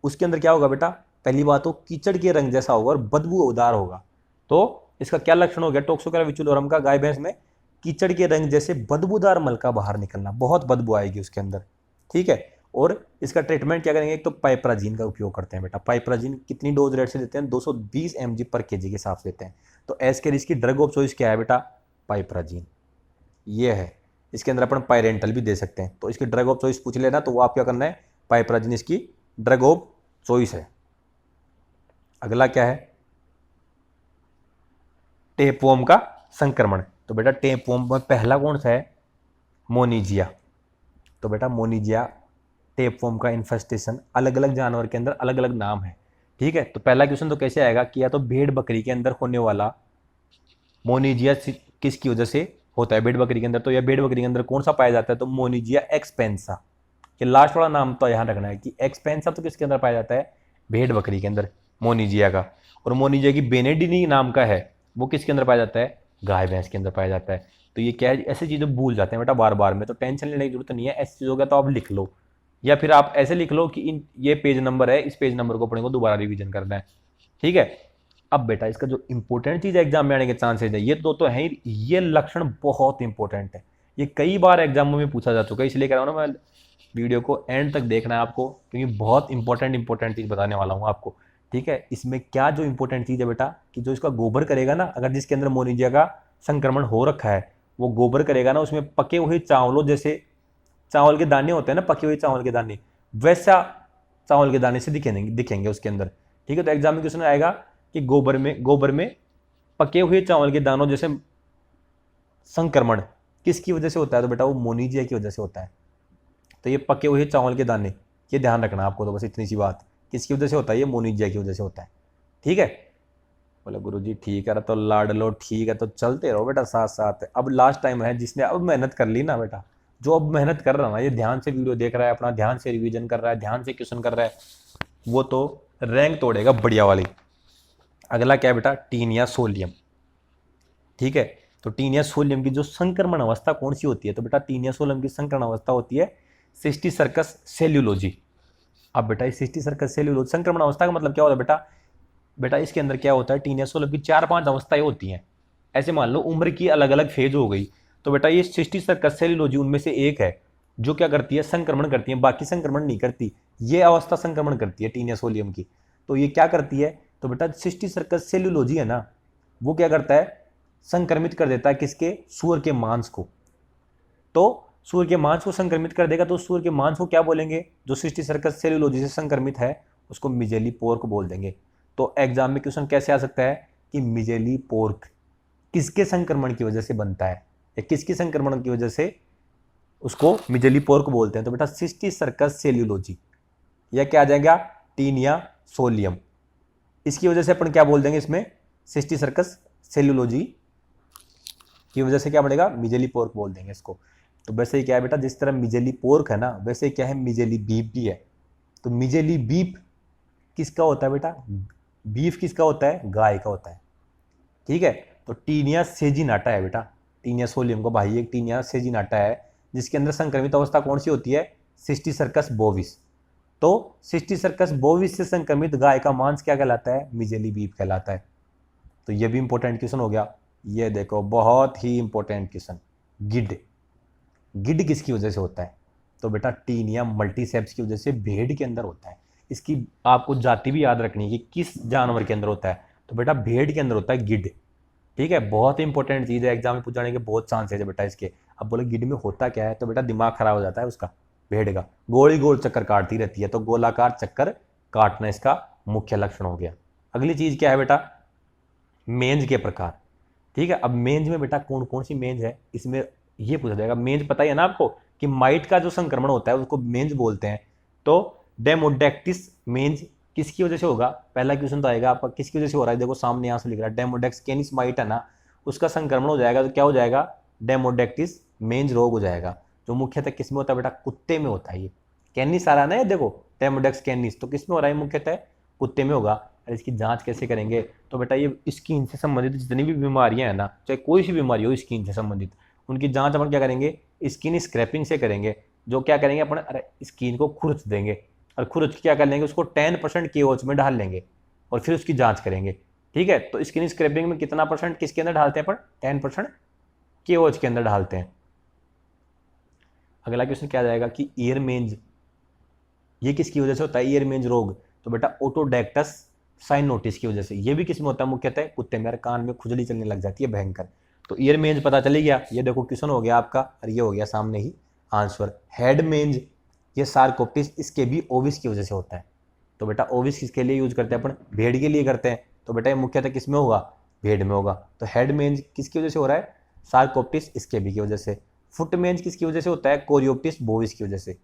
Speaker 1: उसके अंदर क्या होगा बेटा, पहली बात तो कीचड़ के रंग जैसा होगा और बदबूदार होगा। तो इसका क्या लक्षण हो गया टोक्सोकेरा विचुलोरम का, गाय भैंस में कीचड़ के रंग जैसे बदबूदार मल का बाहर निकलना, बहुत बदबू आएगी उसके अंदर, ठीक है। और इसका ट्रीटमेंट क्या करेंगे, एक तो पाइपराजीन का उपयोग करते हैं बेटा। पाइपराजीन कितनी डोज रेट से देते हैं, 220 mg पर kg के हिसाब से देते हैं। तो एस्केरिस की ड्रग ऑफ चॉइस क्या है बेटा, पाइपराजीन, ये है। इसके अंदर अपन पायरेंटल भी दे सकते हैं। तो इसकी ड्रग ऑफ चॉइस पूछ लेना, तो वो आप क्या करना है, पाइपराजीन इसकी ड्रग ऑफ चॉइस है। अगला क्या है, टेपवॉर्म का संक्रमण। तो बेटा टेपवॉर्म में पहला कौन सा है, मोनीजिया। तो बेटा मोनीजिया टेपवॉर्म का इन्फेस्टेशन, अलग अलग जानवर के अंदर अलग अलग नाम है, ठीक है। तो पहला क्वेश्चन तो कैसे आएगा कि या तो भेड़ बकरी के अंदर होने वाला मोनीजिया किसकी वजह से होता है, भेड़ बकरी के अंदर, तो यह भेड़ बकरी के अंदर कौन सा पाया जाता है, तो मोनीजिया एक्सपेंसा। ये लास्ट वाला नाम तो यहाँ रखना है कि एक्सपेंसा तो किसके अंदर पाया जाता है, भेड़ बकरी के अंदर, मोनीजिया का। और मोनीजिया की बेनेडिनी नाम का है, वो किसके अंदर पाया जाता है, गाय भैंस के अंदर पाया जाता है। तो ये क्या है, ऐसी चीज़ें भूल जाते हैं बेटा बार बार में, तो टेंशन लेने की जरूरत नहीं है। ऐसी चीज़ों का तो आप लिख लो, या फिर आप ऐसे लिख लो कि ये पेज नंबर है, इस पेज नंबर को अपने को दोबारा रिवीजन करना है, ठीक है। अब बेटा इसका जो इंपॉर्टेंट चीज़ एग्जाम में आने के चांसेस है, ये तो है ही, ये लक्षण बहुत इंपॉर्टेंट है, ये कई बार एग्जामों में पूछा जा चुका है, इसलिए कह रहा हूँ ना मैं, वीडियो को एंड तक देखना है आपको, क्योंकि बहुत इंपॉर्टेंट चीज़ बताने वाला हूँ आपको, ठीक है। इसमें क्या जो इंपॉर्टेंट चीज़ है बेटा, कि जो इसका गोबर करेगा ना, अगर जिसके अंदर मोनीजिया का संक्रमण हो रखा है, वो गोबर करेगा ना, उसमें पके हुए चावलों जैसे चावल के दाने होते हैं ना, पके हुए चावल के दाने, वैसा चावल के दाने से दिखेंगे उसके अंदर। ठीक है, तो एग्जाम में क्वेश्चन आएगा कि गोबर में पके हुए चावल के दानों जैसे संक्रमण किसकी वजह से होता है, तो बेटा वो मोनीजिया की वजह से होता है। तो ये पके हुए चावल के दाने, ये ध्यान रखना आपको, तो बस इतनी सी बात, किसकी वजह से होता है, ये मोनीजिया की वजह से होता है। ठीक है, बोले गुरुजी ठीक है तो लाड लो, ठीक है तो चलते रहो बेटा साथ साथ। अब लास्ट टाइम है, जिसने अब मेहनत कर ली ना बेटा, जो अब मेहनत कर रहा है ना, ये ध्यान से वीडियो देख रहा है, अपना ध्यान से रिवीजन कर रहा है, ध्यान से क्वेश्चन कर रहा है, वो तो रैंक तोड़ेगा बढ़िया वाली। अगला क्या है बेटा, टीनिया सोलियम। ठीक है, तो टीनिया सोलियम की जो संक्रमण अवस्था कौन सी होती है, तो बेटा टीनिया सोलियम की संक्रमण अवस्था होती है सिस्टिक सर्कस सेल्यूलोजी। अब बेटा इस सिस्टिक सर्कस सेल्यूलोजी संक्रमण अवस्था का मतलब क्या होता है बेटा, बेटा इसके अंदर क्या होता है, टीनिया सोलियम की 4-5 अवस्थाएं होती हैं। ऐसे मान लो उम्र की अलग अलग फेज हो गई, तो बेटा ये सिस्टिक सर्कस सेल्यूलोजी उनमें से एक है जो क्या करती है, संक्रमण करती है, बाकी संक्रमण नहीं करती, ये अवस्था संक्रमण करती है टीनिया सोलियम की। तो ये क्या करती है, तो बेटा सिस्टिक सर्कस सेल्यूलोजी है ना, वो क्या करता है, संक्रमित कर देता है किसके, सूअर के मांस को। तो सूअर के मांस को संक्रमित कर देगा, तो सूअर के मांस को क्या बोलेंगे, जो सिस्टिक सर्कस सेल्यूलोजी से संक्रमित है उसको मिजेली पोर्क बोल देंगे। तो एग्जाम में क्वेश्चन कैसे आ सकता है कि मिजेली पोर्क किसके संक्रमण की वजह से बनता है, या किसके संक्रमण की वजह से उसको मिजेली पोर्क बोलते हैं, तो बेटा सिस्टिक सर्कस सेल्यूलोजी, या क्या आ जाएगा, टीनिया सोलियम। इसकी वजह से अपन क्या बोल देंगे, इसमें सिस्टिक सर्कस सेल्यूलोजी की वजह से क्या बनेगा, मिजेली पोर्क बोल देंगे इसको। तो वैसे ही क्या है बेटा, जिस तरह मिजेली पोर्क है ना, वैसे क्या है मिजेली बीफ भी है। तो मिजेली बीफ किसका होता है बेटा, बीफ किसका होता है, गाय का होता है। ठीक है, तो टीनिया सेजिनाटा है बेटा, टीनिया सोलियम को भाई एक टीनिया सेजिनाटा है, जिसके अंदर संक्रमित अवस्था कौन सी होती है, सिस्टिक सर्कस बोविस। तो सिस्टिक सर्कस बोविस से संक्रमित गाय का मांस क्या कहलाता है, मिजेली बीफ कहलाता है। तो ये भी इंपॉर्टेंट क्वेश्चन हो गया। ये देखो बहुत ही इंपॉर्टेंट क्वेश्चन, गिड। गिड किसकी वजह से होता है, तो बेटा टीनिया मल्टीसेप्स की वजह से भेड़ के अंदर होता है। इसकी आपको जाति भी याद रखनी है कि किस जानवर के अंदर होता है, तो बेटा भेड़ के अंदर होता है गिड। ठीक है, बहुत इंपॉर्टेंट चीज़ है, एग्जाम में पूछ जाने के बहुत चांसेस है बेटा इसके। अब बोले गिड में होता क्या है, तो बेटा दिमाग खराब हो जाता है उसका, भेड़ का गोल गोल चक्कर काटती रहती है, तो गोलाकार चक्कर काटना इसका मुख्य लक्षण हो गया। अगली चीज़ क्या है बेटा, मेंज के प्रकार। ठीक है, अब मेंज में बेटा कौन कौन सी मेंज है, इसमें ये पूछा जाएगा। मेंज पता ही है ना आपको कि माइट का जो संक्रमण होता है उसको मेंज बोलते हैं। तो डेमोडेक्टिस मेंज किसकी वजह से होगा, पहला क्वेश्चन तो आएगा आपका किसकी वजह से हो रहा है, देखो सामने यहाँ से लिख रहा है डेमोडेक्स कैनिस माइट है ना, उसका संक्रमण हो जाएगा, तो क्या हो जाएगा, डेमोडेक्टिस मेंज रोग हो जाएगा, जो मुख्यतः किस में होता है बेटा, कुत्ते में होता है। ये कैनिस आ रहा है ना, ये देखो डेमोडेक्स कैनिस, तो किस में हो रहा है, मुख्यतः कुत्ते में होगा। और इसकी जांच कैसे करेंगे, तो बेटा ये स्किन से संबंधित जितनी भी बीमारियां हैं ना, चाहे कोई सी बीमारी हो स्किन से संबंधित, उनकी जांच अपन क्या करेंगे, स्किन स्क्रैपिंग से करेंगे। जो क्या करेंगे अपन, अरे स्किन को खुरच देंगे, और खुरच क्या कर लेंगे, उसको 10% KOH में डाल लेंगे और फिर उसकी जांच करेंगे। ठीक है, तो स्किन स्क्रैपिंग में कितना परसेंट किसके अंदर डालते हैं अपन, 10% KOH के अंदर डालते हैं। अगला क्वेश्चन क्या जाएगा कि ईयर मेंज, ये किसकी वजह से होता है ईयर मेंज रोग, तो बेटा ओटोडेक्टस साइनोटिस की वजह से। ये भी किसमें होता है, मुख्यतः कुत्ते में, कान में खुजली चलने लग जाती है भयंकर। तो ईयर मेंज पता चली गया, ये देखो क्वेश्चन हो गया आपका, और ये हो गया सामने ही आंसर। हेड मेंज, ये सार्कोप्टिस, इसके भी ओविस की वजह से होता है। तो बेटा ओविस किसके लिए यूज करते हैं अपन, भेड़ के लिए करते हैं, तो बेटा ये मुख्यतः किस में होगा, भेड़ में होगा। तो हेड मेंज किसकी वजह से हो रहा है, सार्कोप्टिस स्केबी की वजह से। फुट मेंज किसकी वजह से होता है, कोरियोप्टिस बोविस की वजह से।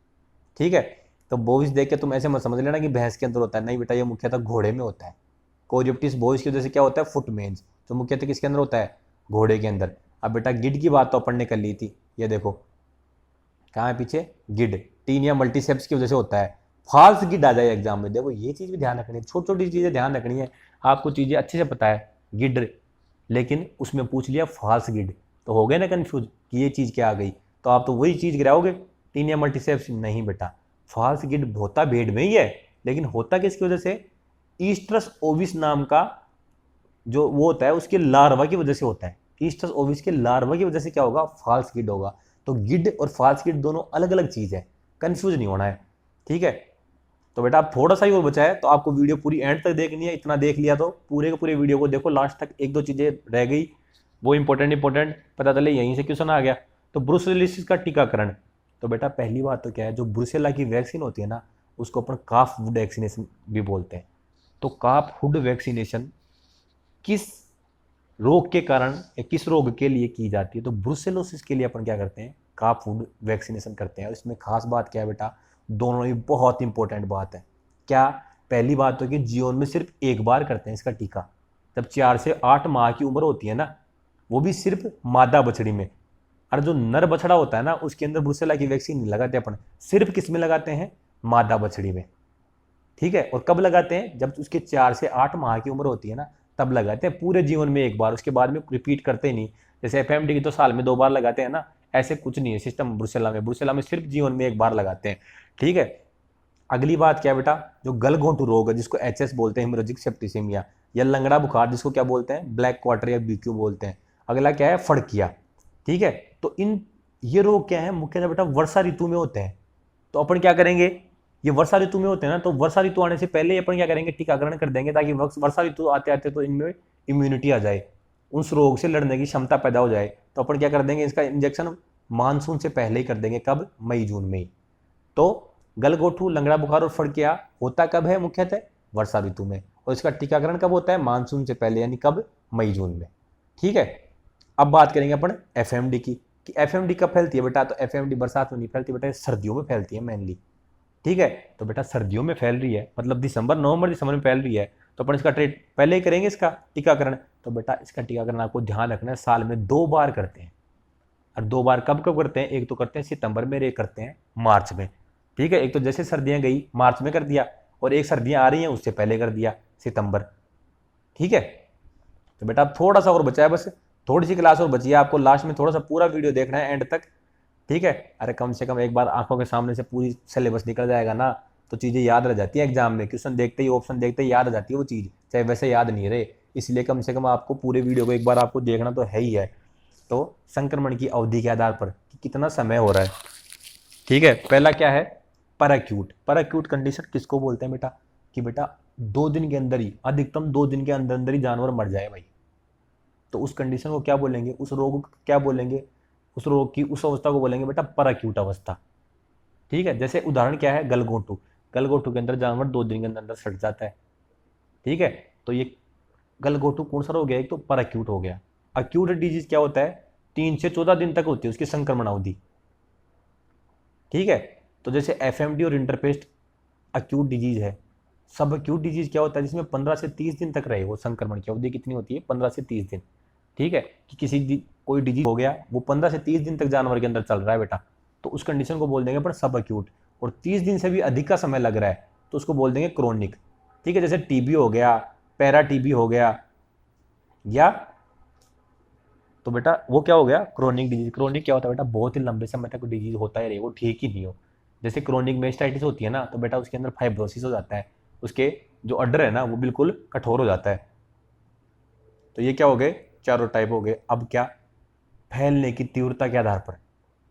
Speaker 1: ठीक है, तो बोविस देख के तुम ऐसे मत समझ लेना कि भैंस के अंदर होता है, नहीं बेटा ये मुख्यतः घोड़े में होता है। कोरियोप्टिस बोविस की वजह से क्या होता है, फुट मेंज, तो मुख्यतः किसके अंदर होता है, घोड़े के अंदर। अब बेटा गिड की बात तो अपन ने कर ली थी, ये देखो कहाँ है पीछे, गिड टीनिया मल्टीसेप्स की वजह से होता है। फॉल्स गिड आ जाए एग्जाम में, देखो ये चीज़ भी ध्यान रखनी है, छोटी छोटी चीज़ें ध्यान रखनी है, आपको चीज़ें अच्छे से पता है गिड, लेकिन उसमें पूछ लिया फॉल्स गिड, तो हो गए ना कन्फ्यूज कि ये चीज़ क्या आ गई, तो आप तो वही चीज़ गिराओगे टीनिया मल्टीसेप्स। नहीं बेटा, फॉल्स गिड होता भेड़ में ही है, लेकिन होता किसकी वजह से, ईस्ट्रस ओविस नाम का जो वो होता है उसके लार्वा की वजह से होता है। ईस्ट्रस ओविस के लार्वा की वजह से क्या होगा, फॉल्स गिड होगा। तो गिड और फॉल्स गिड दोनों अलग अलग चीज़ है, कंफ्यूज नहीं होना है। ठीक है, तो बेटा आप थोड़ा सा ही और बचा है, तो आपको वीडियो पूरी एंड तक देखनी है। इतना देख लिया तो पूरे के पूरे वीडियो को देखो लास्ट तक, एक दो चीज़ें रह गई वो इंपॉर्टेंट पता चले, यहीं से क्वेश्चन आ गया। तो ब्रुसेलोसिस का टीकाकरण तो बेटा पहली बात तो क्या है, जो ब्रुसेला की वैक्सीन होती है ना, उसको अपन काफ वुड वैक्सीनेशन भी बोलते हैं। तो काफ हुड वैक्सीनेशन किस रोग के कारण या किस रोग के लिए की जाती है, तो ब्रुसेलोसिस के लिए अपन क्या करते हैं, काफ वुड वैक्सीनेशन करते हैं। और इसमें खास बात क्या है बेटा, दोनों ही बहुत इंपॉर्टेंट बात है। क्या, पहली बात तो कि जीवन में सिर्फ एक बार करते हैं इसका टीका, जब 4 से 8 माह की उम्र होती है ना, वो भी सिर्फ मादा बछड़ी में। और जो नर बछड़ा होता है ना, उसके अंदर ब्रुसेला की वैक्सीन नहीं लगाते अपन, सिर्फ किस में लगाते हैं, मादा बछड़ी में। ठीक है, और कब लगाते हैं, जब उसके 4 से 8 माह की उम्र होती है ना, तब लगाते हैं, पूरे जीवन में एक बार, उसके बाद में रिपीट करते ही नहीं। जैसे एफएमडी की तो साल में 2 बार लगाते हैं ना, ऐसे कुछ नहीं है सिस्टम ब्रुसेला में सिर्फ जीवन में एक बार लगाते हैं। ठीक है, अगली बात क्या है बेटा, जो गलघोंटू रोग है जिसको एचएस बोलते हैं, हेमोरेजिक सेप्टिसेमिया, या लंगड़ा बुखार जिसको क्या बोलते हैं, ब्लैक क्वार्टर या बीक्यू बोलते हैं। अगला क्या है, फड़किया। ठीक है, तो इन ये रोग क्या है, मुख्यतः बेटा वर्षा ऋतु में होते हैं। तो अपन क्या करेंगे, ये वर्षा ऋतु में होते हैं ना, तो वर्षा ऋतु आने से पहले अपन क्या करेंगे, टीकाकरण कर देंगे, ताकि वर्षा ऋतु आते आते तो इनमें इम्यूनिटी आ जाए, उस रोग से लड़ने की क्षमता पैदा हो जाए। तो अपन क्या कर देंगे, इसका इंजेक्शन मानसून से पहले ही कर देंगे, कब, मई जून में ही। तो गलघोटू, लंगड़ा बुखार और फड़किया होता कब है, मुख्यतः वर्षा ऋतु में, और इसका टीकाकरण कब होता है, मानसून से पहले, यानी कब, मई जून में। ठीक है, अब बात करेंगे अपन एफएमडी की, कि एफएमडी कब फैलती है बेटा, तो एफएमडी बरसात में नहीं फैलती बेटा, सर्दियों में फैलती है मेनली। ठीक है, तो बेटा सर्दियों में फैल रही है, मतलब नवंबर दिसंबर में फैल रही है, तो अपन इसका ट्रीट पहले ही करेंगे, इसका टीकाकरण। तो बेटा इसका टीकाकरण आपको ध्यान रखना है, साल में 2 बार करते हैं। और 2 बार कब कब करते हैं, एक तो करते हैं सितंबर में, एक करते हैं मार्च में। ठीक है, एक तो जैसे सर्दियां गई मार्च में कर दिया, और एक सर्दियां आ रही हैं उससे पहले कर दिया, सितंबर। ठीक है, तो बेटा थोड़ा सा और बचा है, बस थोड़ी सी क्लास और बची है, आपको लास्ट में थोड़ा सा पूरा वीडियो देखना है एंड तक। ठीक है, अरे कम से कम एक बार आंखों के सामने से पूरी सिलेबस निकल जाएगा ना, तो चीज़ें याद रह जाती है एग्जाम में, क्वेश्चन देखते ही, ऑप्शन देखते ही याद आ जाती है वो चीज़, चाहे वैसे याद नहीं रहे। इसलिए कम से कम आपको पूरे वीडियो को एक बार आपको देखना तो है ही है। तो संक्रमण की अवधि के आधार पर कि कितना समय हो रहा है। ठीक है, पहला क्या है, पर एक्यूट कंडीशन किसको बोलते हैं बेटा, कि बेटा 2 दिन के अंदर ही, अधिकतम 2 दिन के अंदर अंदर ही जानवर मर जाए भाई, तो उस कंडीशन को क्या बोलेंगे, उस रोग को क्या बोलेंगे, उस रोग की उस अवस्था को बोलेंगे बेटा पर एक्यूट अवस्था। ठीक है, जैसे उदाहरण क्या है, गलघोंटू, गलघोंटू के अंदर जानवर 2 दिन के अंदर अंदर सड़ जाता है। ठीक है, तो ये गलघोंटू कौन सा रोग है, एक तो पर एक्यूट हो गया। अक्यूट डिजीज क्या होता है, 3 से 14 दिन तक होती है उसकी संक्रमण अवधि। ठीक है, तो जैसे एफएमडी और इंटरपेस्ट अक्यूट डिजीज है। सब अक्यूट डिजीज क्या होता है, जिसमें 15 से 30 दिन तक रहे वो संक्रमण की अवधि कितनी होती है, 15 से 30 दिन। ठीक है, कि कोई डिजीज हो गया, वो 15 से 30 दिन तक जानवर के अंदर चल रहा है बेटा, तो उस कंडीशन को बोल देंगे अपन सब अक्यूट। और 30 दिन से भी अधिक का समय लग रहा है तो उसको बोल देंगे क्रोनिक। ठीक है, जैसे टीबी हो गया, पैरा टीबी हो गया, या तो बेटा वो क्या हो गया, क्रोनिक डिजीज। क्रोनिक क्या होता है बेटा, बहुत ही लंबे समय तक डिजीज होता है रहे, वो ठीक ही नहीं हो। जैसे क्रोनिक मेस्टाइटिस होती है ना, तो बेटा उसके अंदर फाइब्रोसिस हो जाता है, उसके जो अड्डर है ना वो बिल्कुल कठोर हो जाता है। तो ये क्या हो गए, चारों टाइप हो गए। अब क्या, फैलने की तीव्रता के आधार पर,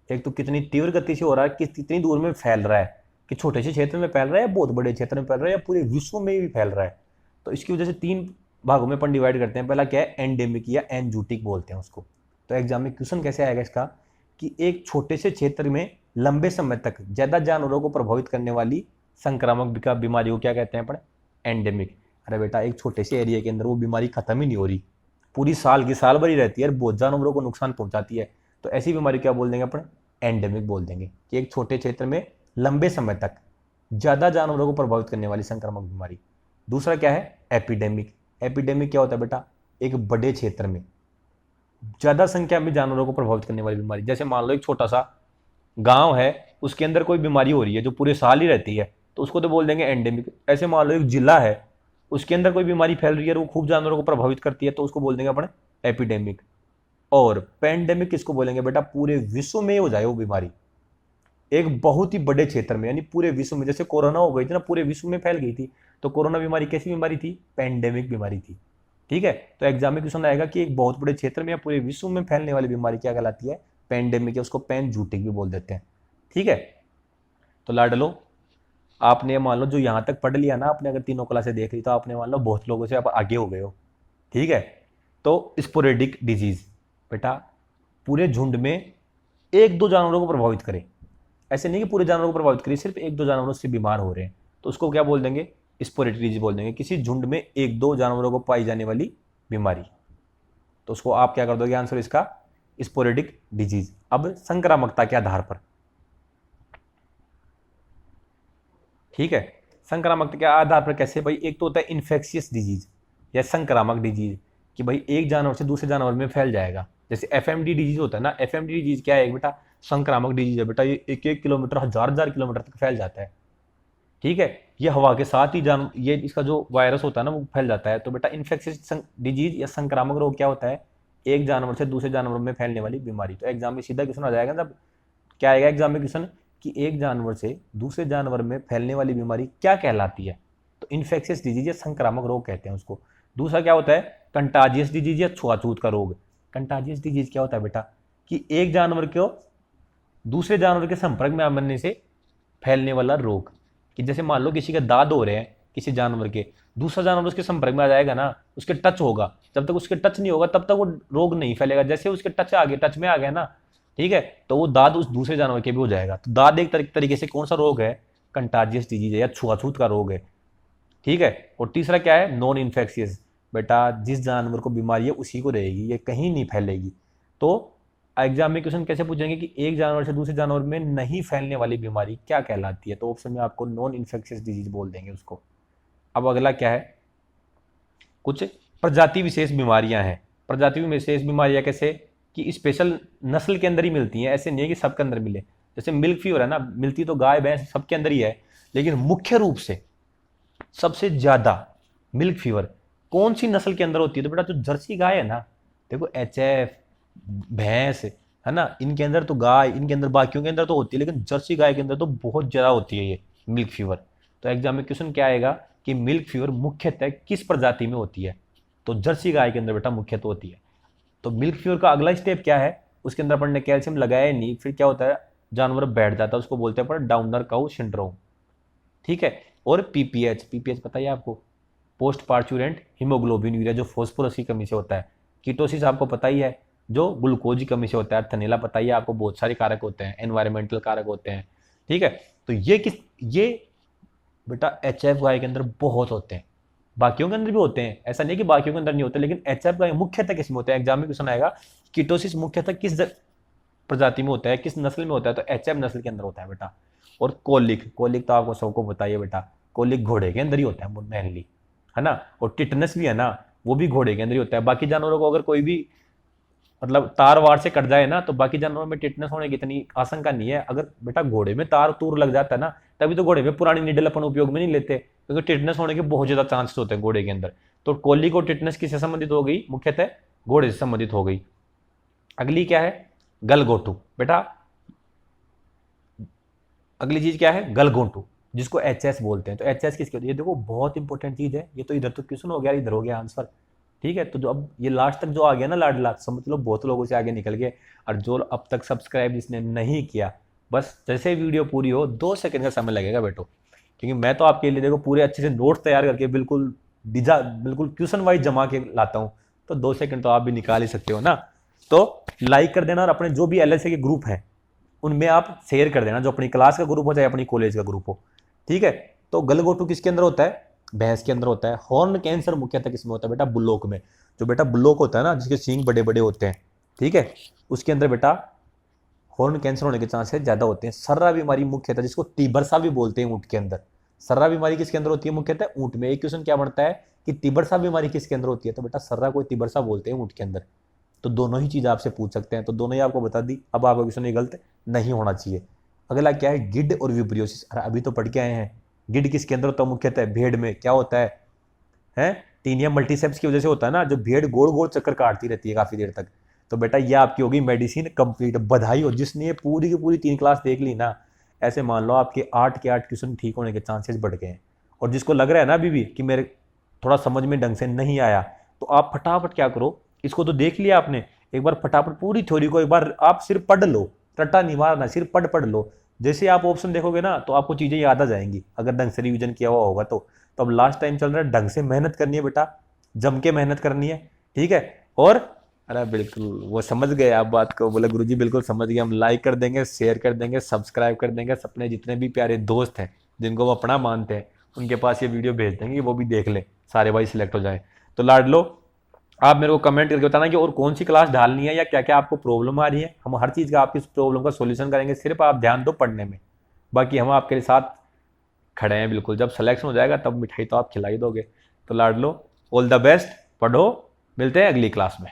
Speaker 1: एक तो कितनी तीव्र गति से हो रहा है, कितनी दूर में फैल रहा है, कि छोटे से क्षेत्र में फैल रहा है या बहुत बड़े क्षेत्र में फैल रहा है या पूरे विश्व में भी फैल रहा है। तो इसकी वजह से 3 भागों में अपन डिवाइड करते हैं। पहला क्या है, एंडेमिक या एनजूटिक बोलते हैं उसको। तो एग्जाम में क्वेश्चन कैसे आएगा इसका, कि एक छोटे से क्षेत्र में लंबे समय तक ज्यादा जानवरों को प्रभावित करने वाली संक्रामक बीमारी को क्या कहते हैं अपन, एंडेमिक। अरे बेटा एक छोटे से एरिया के अंदर वो बीमारी खत्म ही नहीं हो रही, पूरी साल की साल भरी रहती है और बहुत जानवरों को नुकसान पहुंचाती है, तो ऐसी बीमारी क्या बोल देंगे अपन, एंडेमिक बोल देंगे, कि एक छोटे क्षेत्र में लंबे समय तक ज्यादा जानवरों को प्रभावित करने वाली संक्रामक बीमारी। दूसरा क्या है, एपिडेमिक। एपिडेमिक क्या होता है बेटा, एक बड़े क्षेत्र में ज्यादा संख्या में जानवरों को प्रभावित करने वाली बीमारी। जैसे मान लो एक छोटा सा गांव है, उसके अंदर कोई बीमारी हो रही है जो पूरे साल ही रहती है, तो उसको तो बोल देंगे एंडेमिक। ऐसे मान लो एक जिला है, उसके अंदर कोई बीमारी फैल रही है और वो खूब जानवरों को प्रभावित करती है, तो उसको बोल देंगे अपन एपिडेमिक। और पेंडेमिक किसको बोलेंगे बेटा, पूरे विश्व में हो जाए वो बीमारी, एक बहुत ही बड़े क्षेत्र में, यानी पूरे विश्व में। जैसे कोरोना हो गई थी ना, पूरे विश्व में फैल गई थी, तो कोरोना बीमारी कैसी बीमारी थी, पेंडेमिक बीमारी थी। ठीक है, तो एग्जाम में क्वेश्चन आएगा कि एक बहुत बड़े क्षेत्र में या पूरे विश्व में फैलने वाली बीमारी क्या कहलाती है, पेंडेमिक, है उसको पेनजूटिक भी बोल देते हैं। ठीक है, तो लाडलो आपने मान लो जो यहाँ तक पढ़ लिया ना आपने, अगर तीनों क्लासें देख ली तो आपने मान लो बहुत लोगों से आप आगे हो गए हो। ठीक है, तो स्पोरेडिक डिजीज बेटा पूरे झुंड में 1-2 जानवरों को प्रभावित करे, ऐसे नहीं कि पूरे जानवरों को प्रभावित करिए, सिर्फ एक दो जानवर उससे बीमार हो रहे हैं, तो उसको क्या बोल देंगे, स्पोरेटिक डिजीज बोल देंगे, किसी झुंड में एक दो जानवरों को पाई जाने वाली बीमारी। तो उसको आप क्या कर दोगे आंसर इसका, स्पोरेटिक डिजीज। अब संक्रामकता के आधार पर, ठीक है, संक्रामकता के आधार पर कैसे भाई, एक तो होता है इन्फेक्शियस डिजीज या संक्रामक डिजीज, कि भाई एक जानवर से दूसरे जानवर में फैल जाएगा। जैसे एफएमडी डिजीज होता है ना, एफएमडी डिजीज क्या है बेटा, संक्रामक डिजीज है बेटा, ये 1-1 किलोमीटर 1000-1000 किलोमीटर तक फैल जाता है, ठीक है, ये हवा के साथ ही ये इसका जो वायरस होता है ना वो फैल जाता है। तो बेटा इन्फेक्शियस डिजीज या संक्रामक रोग क्या होता है, एक जानवर से दूसरे जानवर में फैलने वाली बीमारी। तो एग्जाम में सीधा क्वेश्चन आ जाएगा, जब क्या आएगा एग्जाम में क्वेश्चन कि एक जानवर से दूसरे जानवर में फैलने वाली बीमारी क्या कहलाती है, तो इन्फेक्शियस डिजीज या संक्रामक रोग कहते हैं उसको। दूसरा क्या होता है, कंटाजियस डिजीज या छुआछूत का रोग। कंटाजियस डिजीज क्या होता है बेटा, कि एक जानवर को दूसरे जानवर के संपर्क में आने से फैलने वाला रोग, कि जैसे मान लो किसी के दांत हो रहे हैं किसी जानवर के, दूसरा जानवर उसके संपर्क में आ जाएगा ना, उसके टच होगा, जब तक उसके टच नहीं होगा तब तक वो रोग नहीं फैलेगा, जैसे उसके टच में आ गया ना, ठीक है, तो वो दाद उस दूसरे जानवर के भी हो जाएगा। तो दाद एक तरीके से कौन सा रोग है, कंटाजियस डिजीज है या छुआछूत का रोग है, ठीक है। और तीसरा क्या है, नॉन इन्फेक्शियस, बेटा जिस जानवर को बीमारी है उसी को रहेगी, ये कहीं नहीं फैलेगी। तो एग्जाम में क्वेश्चन कैसे पूछेंगे कि एक जानवर से दूसरे जानवर में नहीं फैलने वाली बीमारी क्या कहलाती है, तो ऑप्शन में आपको नॉन इन्फेक्शियस डिजीज बोल देंगे उसको। अब अगला क्या है, कुछ प्रजाति विशेष बीमारियां हैं। प्रजाति विशेष बीमारियां कैसे, कि स्पेशल नस्ल के अंदर ही मिलती हैं, ऐसे नहीं है कि सबके अंदर मिले। जैसे मिल्क फीवर है ना, मिलती तो गाय भैंस सबके अंदर ही है, लेकिन मुख्य रूप से सबसे ज्यादा मिल्क फीवर कौन सी नस्ल के अंदर होती है, तो बेटा जो जर्सी गाय है ना, देखो एचएफ भैंस है ना, इनके अंदर तो गाय, इनके अंदर बाकियों के अंदर तो होती है, लेकिन जर्सी गाय के अंदर तो बहुत ज्यादा होती है ये मिल्क फीवर। तो एग्जाम में क्वेश्चन क्या आएगा कि मिल्क फीवर मुख्यतः किस प्रजाति में होती है, तो जर्सी गाय के अंदर बेटा मुख्यतः होती है। तो मिल्क फीवर का अगला स्टेप क्या है, उसके अंदर अपन ने कैल्शियम लगाया नहीं, फिर क्या होता है, जानवर बैठ जाता है, उसको बोलते हैं पर डाउनर काउ सिंड्रोम, ठीक है। और पीपीएच, पीपीएच पता है आपको, पोस्ट पार्चुरेंट हीमोग्लोबिन यूरिया, जो फॉस्फोरस की कमी से होता है। कीटोसिस आपको पता ही है, जो ग्लूकोज की कमी से होता है। थनेला पता ही है आपको, बहुत सारे कारक होते हैं, एनवायरमेंटल कारक होते हैं, ठीक है। तो ये बेटा एचएफ गाय के अंदर बहुत होते हैं, बाकियों के अंदर भी होते हैं, ऐसा नहीं कि बाकियों के अंदर नहीं होते, लेकिन एचएफ गाय मुख्यतः किस में होता है, एग्जाम में क्वेश्चन आएगा कीटोसिस मुख्यतः किस प्रजाति में होता है, किस नस्ल में होता है, तो एचएफ नस्ल के अंदर होता है बेटा। और कोलिक, कोलिक तो आपको सबको बताइए बेटा, कोलिक घोड़े के अंदर ही होता है मेनली, है ना। और टिटनस भी है ना, वो भी घोड़े के अंदर ही होता है। बाकी जानवरों को अगर कोई भी मतलब तार वार से कट जाए ना, तो बाकी जानवरों में टिटनस होने की इतनी आशंका नहीं है। अगर बेटा घोड़े में तार तूर लग जाता है ना, तभी तो घोड़े में पुरानी नीडल अपन उपयोग में नहीं लेते, क्योंकि टिटनस होने के बहुत ज्यादा चांसेस होते हैं घोड़े के अंदर। तो कोलिक और टिटनस किससे संबंधित हो गई, मुख्यतः घोड़े से संबंधित हो गई। अगली क्या है, गलघोटू, बेटा अगली चीज क्या है, गलघोटू, जिसको एचएस बोलते हैं। तो एचएस किसकी होती है, देखो बहुत इंपॉर्टेंट चीज है ये, तो इधर तो क्वेश्चन हो गया, इधर हो गया आंसर, ठीक है। तो जो अब ये लास्ट तक जो आ गया ना लाडला, समझ लो बहुत लोगों से आगे निकल गए। और जो अब तक सब्सक्राइब जिसने नहीं किया, बस जैसे वीडियो पूरी हो 2 सेकंड का समय लगेगा बेटो, क्योंकि मैं तो आपके लिए देखो पूरे अच्छे से नोट्स तैयार करके बिल्कुल बिल्कुल क्वेश्चन वाइज जमा के लाता हूँ, तो 2 सेकंड तो आप भी निकाल ही सकते हो ना। तो लाइक कर देना, और अपने जो भी एलएसए के ग्रुप हैं उनमें आप शेयर कर देना, जो अपनी क्लास का ग्रुप हो चाहे अपनी कॉलेज का ग्रुप हो, ठीक है। तो गलघोटू किसके अंदर होता है, भैंस के अंदर होता है। हॉर्न कैंसर मुख्यतः किसमें होता है बेटा, बुलोक में। जो बेटा बुलोक होता है ना, जिसके सींग बड़े बड़े होते हैं, ठीक है, उसके अंदर बेटा हॉर्न कैंसर होने के चांसेस ज्यादा होते हैं। सर्रा बीमारी मुख्यतः, जिसको टिबरसा भी बोलते हैं ऊंट के अंदर, सर्रा बीमारी किसके अंदर होती है, मुख्यतः ऊंट में। एक क्वेश्चन क्या बनता है कि तिबरसा बीमारी किसके अंदर होती है, तो बेटा सर्रा को तिबरसा बोलते हैं ऊंट के अंदर। तो दोनों ही चीज आपसे पूछ सकते हैं, तो दोनों ही आपको बता दी। अब आपका क्वेश्चन ये गलत नहीं होना चाहिए। अगला क्या है, गिड और विब्रियोसिस। अभी तो पढ़ के आए हैं, गिड किसके अंदर होता है, मुख्यतः भेड़ में। क्या होता है टीनिया मल्टीसेप्स की वजह से होता है ना, जो भेड़ गोल गोल चक्कर काटती रहती है काफी देर तक। तो बेटा ये आपकी होगी मेडिसिन कंप्लीट। बधाई हो जिसने ये पूरी की पूरी 3 क्लास देख ली ना, ऐसे मान लो आपके 8 के 8 क्वेश्चन ठीक होने के चांसेस बढ़ गए हैं। और जिसको लग रहा है ना अभी भी कि मेरे थोड़ा समझ में ढंग से नहीं आया, तो आप फटाफट क्या करो, इसको तो देख लिया आपने, एक बार फटाफट पूरी थ्योरी को एक बार आप सिर्फ पढ़ लो, रट्टा नहीं मारना, सिर्फ पढ़ लो। जैसे आप ऑप्शन देखोगे ना, तो आपको चीजें याद आ जाएंगी, अगर ढंग से रिवीजन किया हुआ होगा तो। तो अब लास्ट टाइम चल रहा है, ढंग से मेहनत करनी है बेटा, जम के मेहनत करनी है, ठीक है। और अरे बिल्कुल, वो समझ गए आप बात को, बोले गुरुजी बिल्कुल समझ गए, हम लाइक कर देंगे, शेयर कर देंगे, सब्सक्राइब कर देंगे, अपने जितने भी प्यारे दोस्त हैं जिनको वो अपना मानते हैं उनके पास ये वीडियो भेज देंगे, वो भी देख ले, सारे भाई सिलेक्ट हो जाए। तो लाडलो, आप मेरे को कमेंट करके बताना कि और कौन सी क्लास डालनी है या क्या क्या आपको प्रॉब्लम आ रही है, हम हर चीज़ का आपकी प्रॉब्लम का सोल्यूशन करेंगे, सिर्फ आप ध्यान दो पढ़ने में। बाकी हम आपके साथ खड़े हैं बिल्कुल, जब सिलेक्शन हो जाएगा तब मिठाई तो आप खिला ही दोगे। तो लाडलो, ऑल द बेस्ट, पढ़ो, मिलते हैं अगली क्लास में।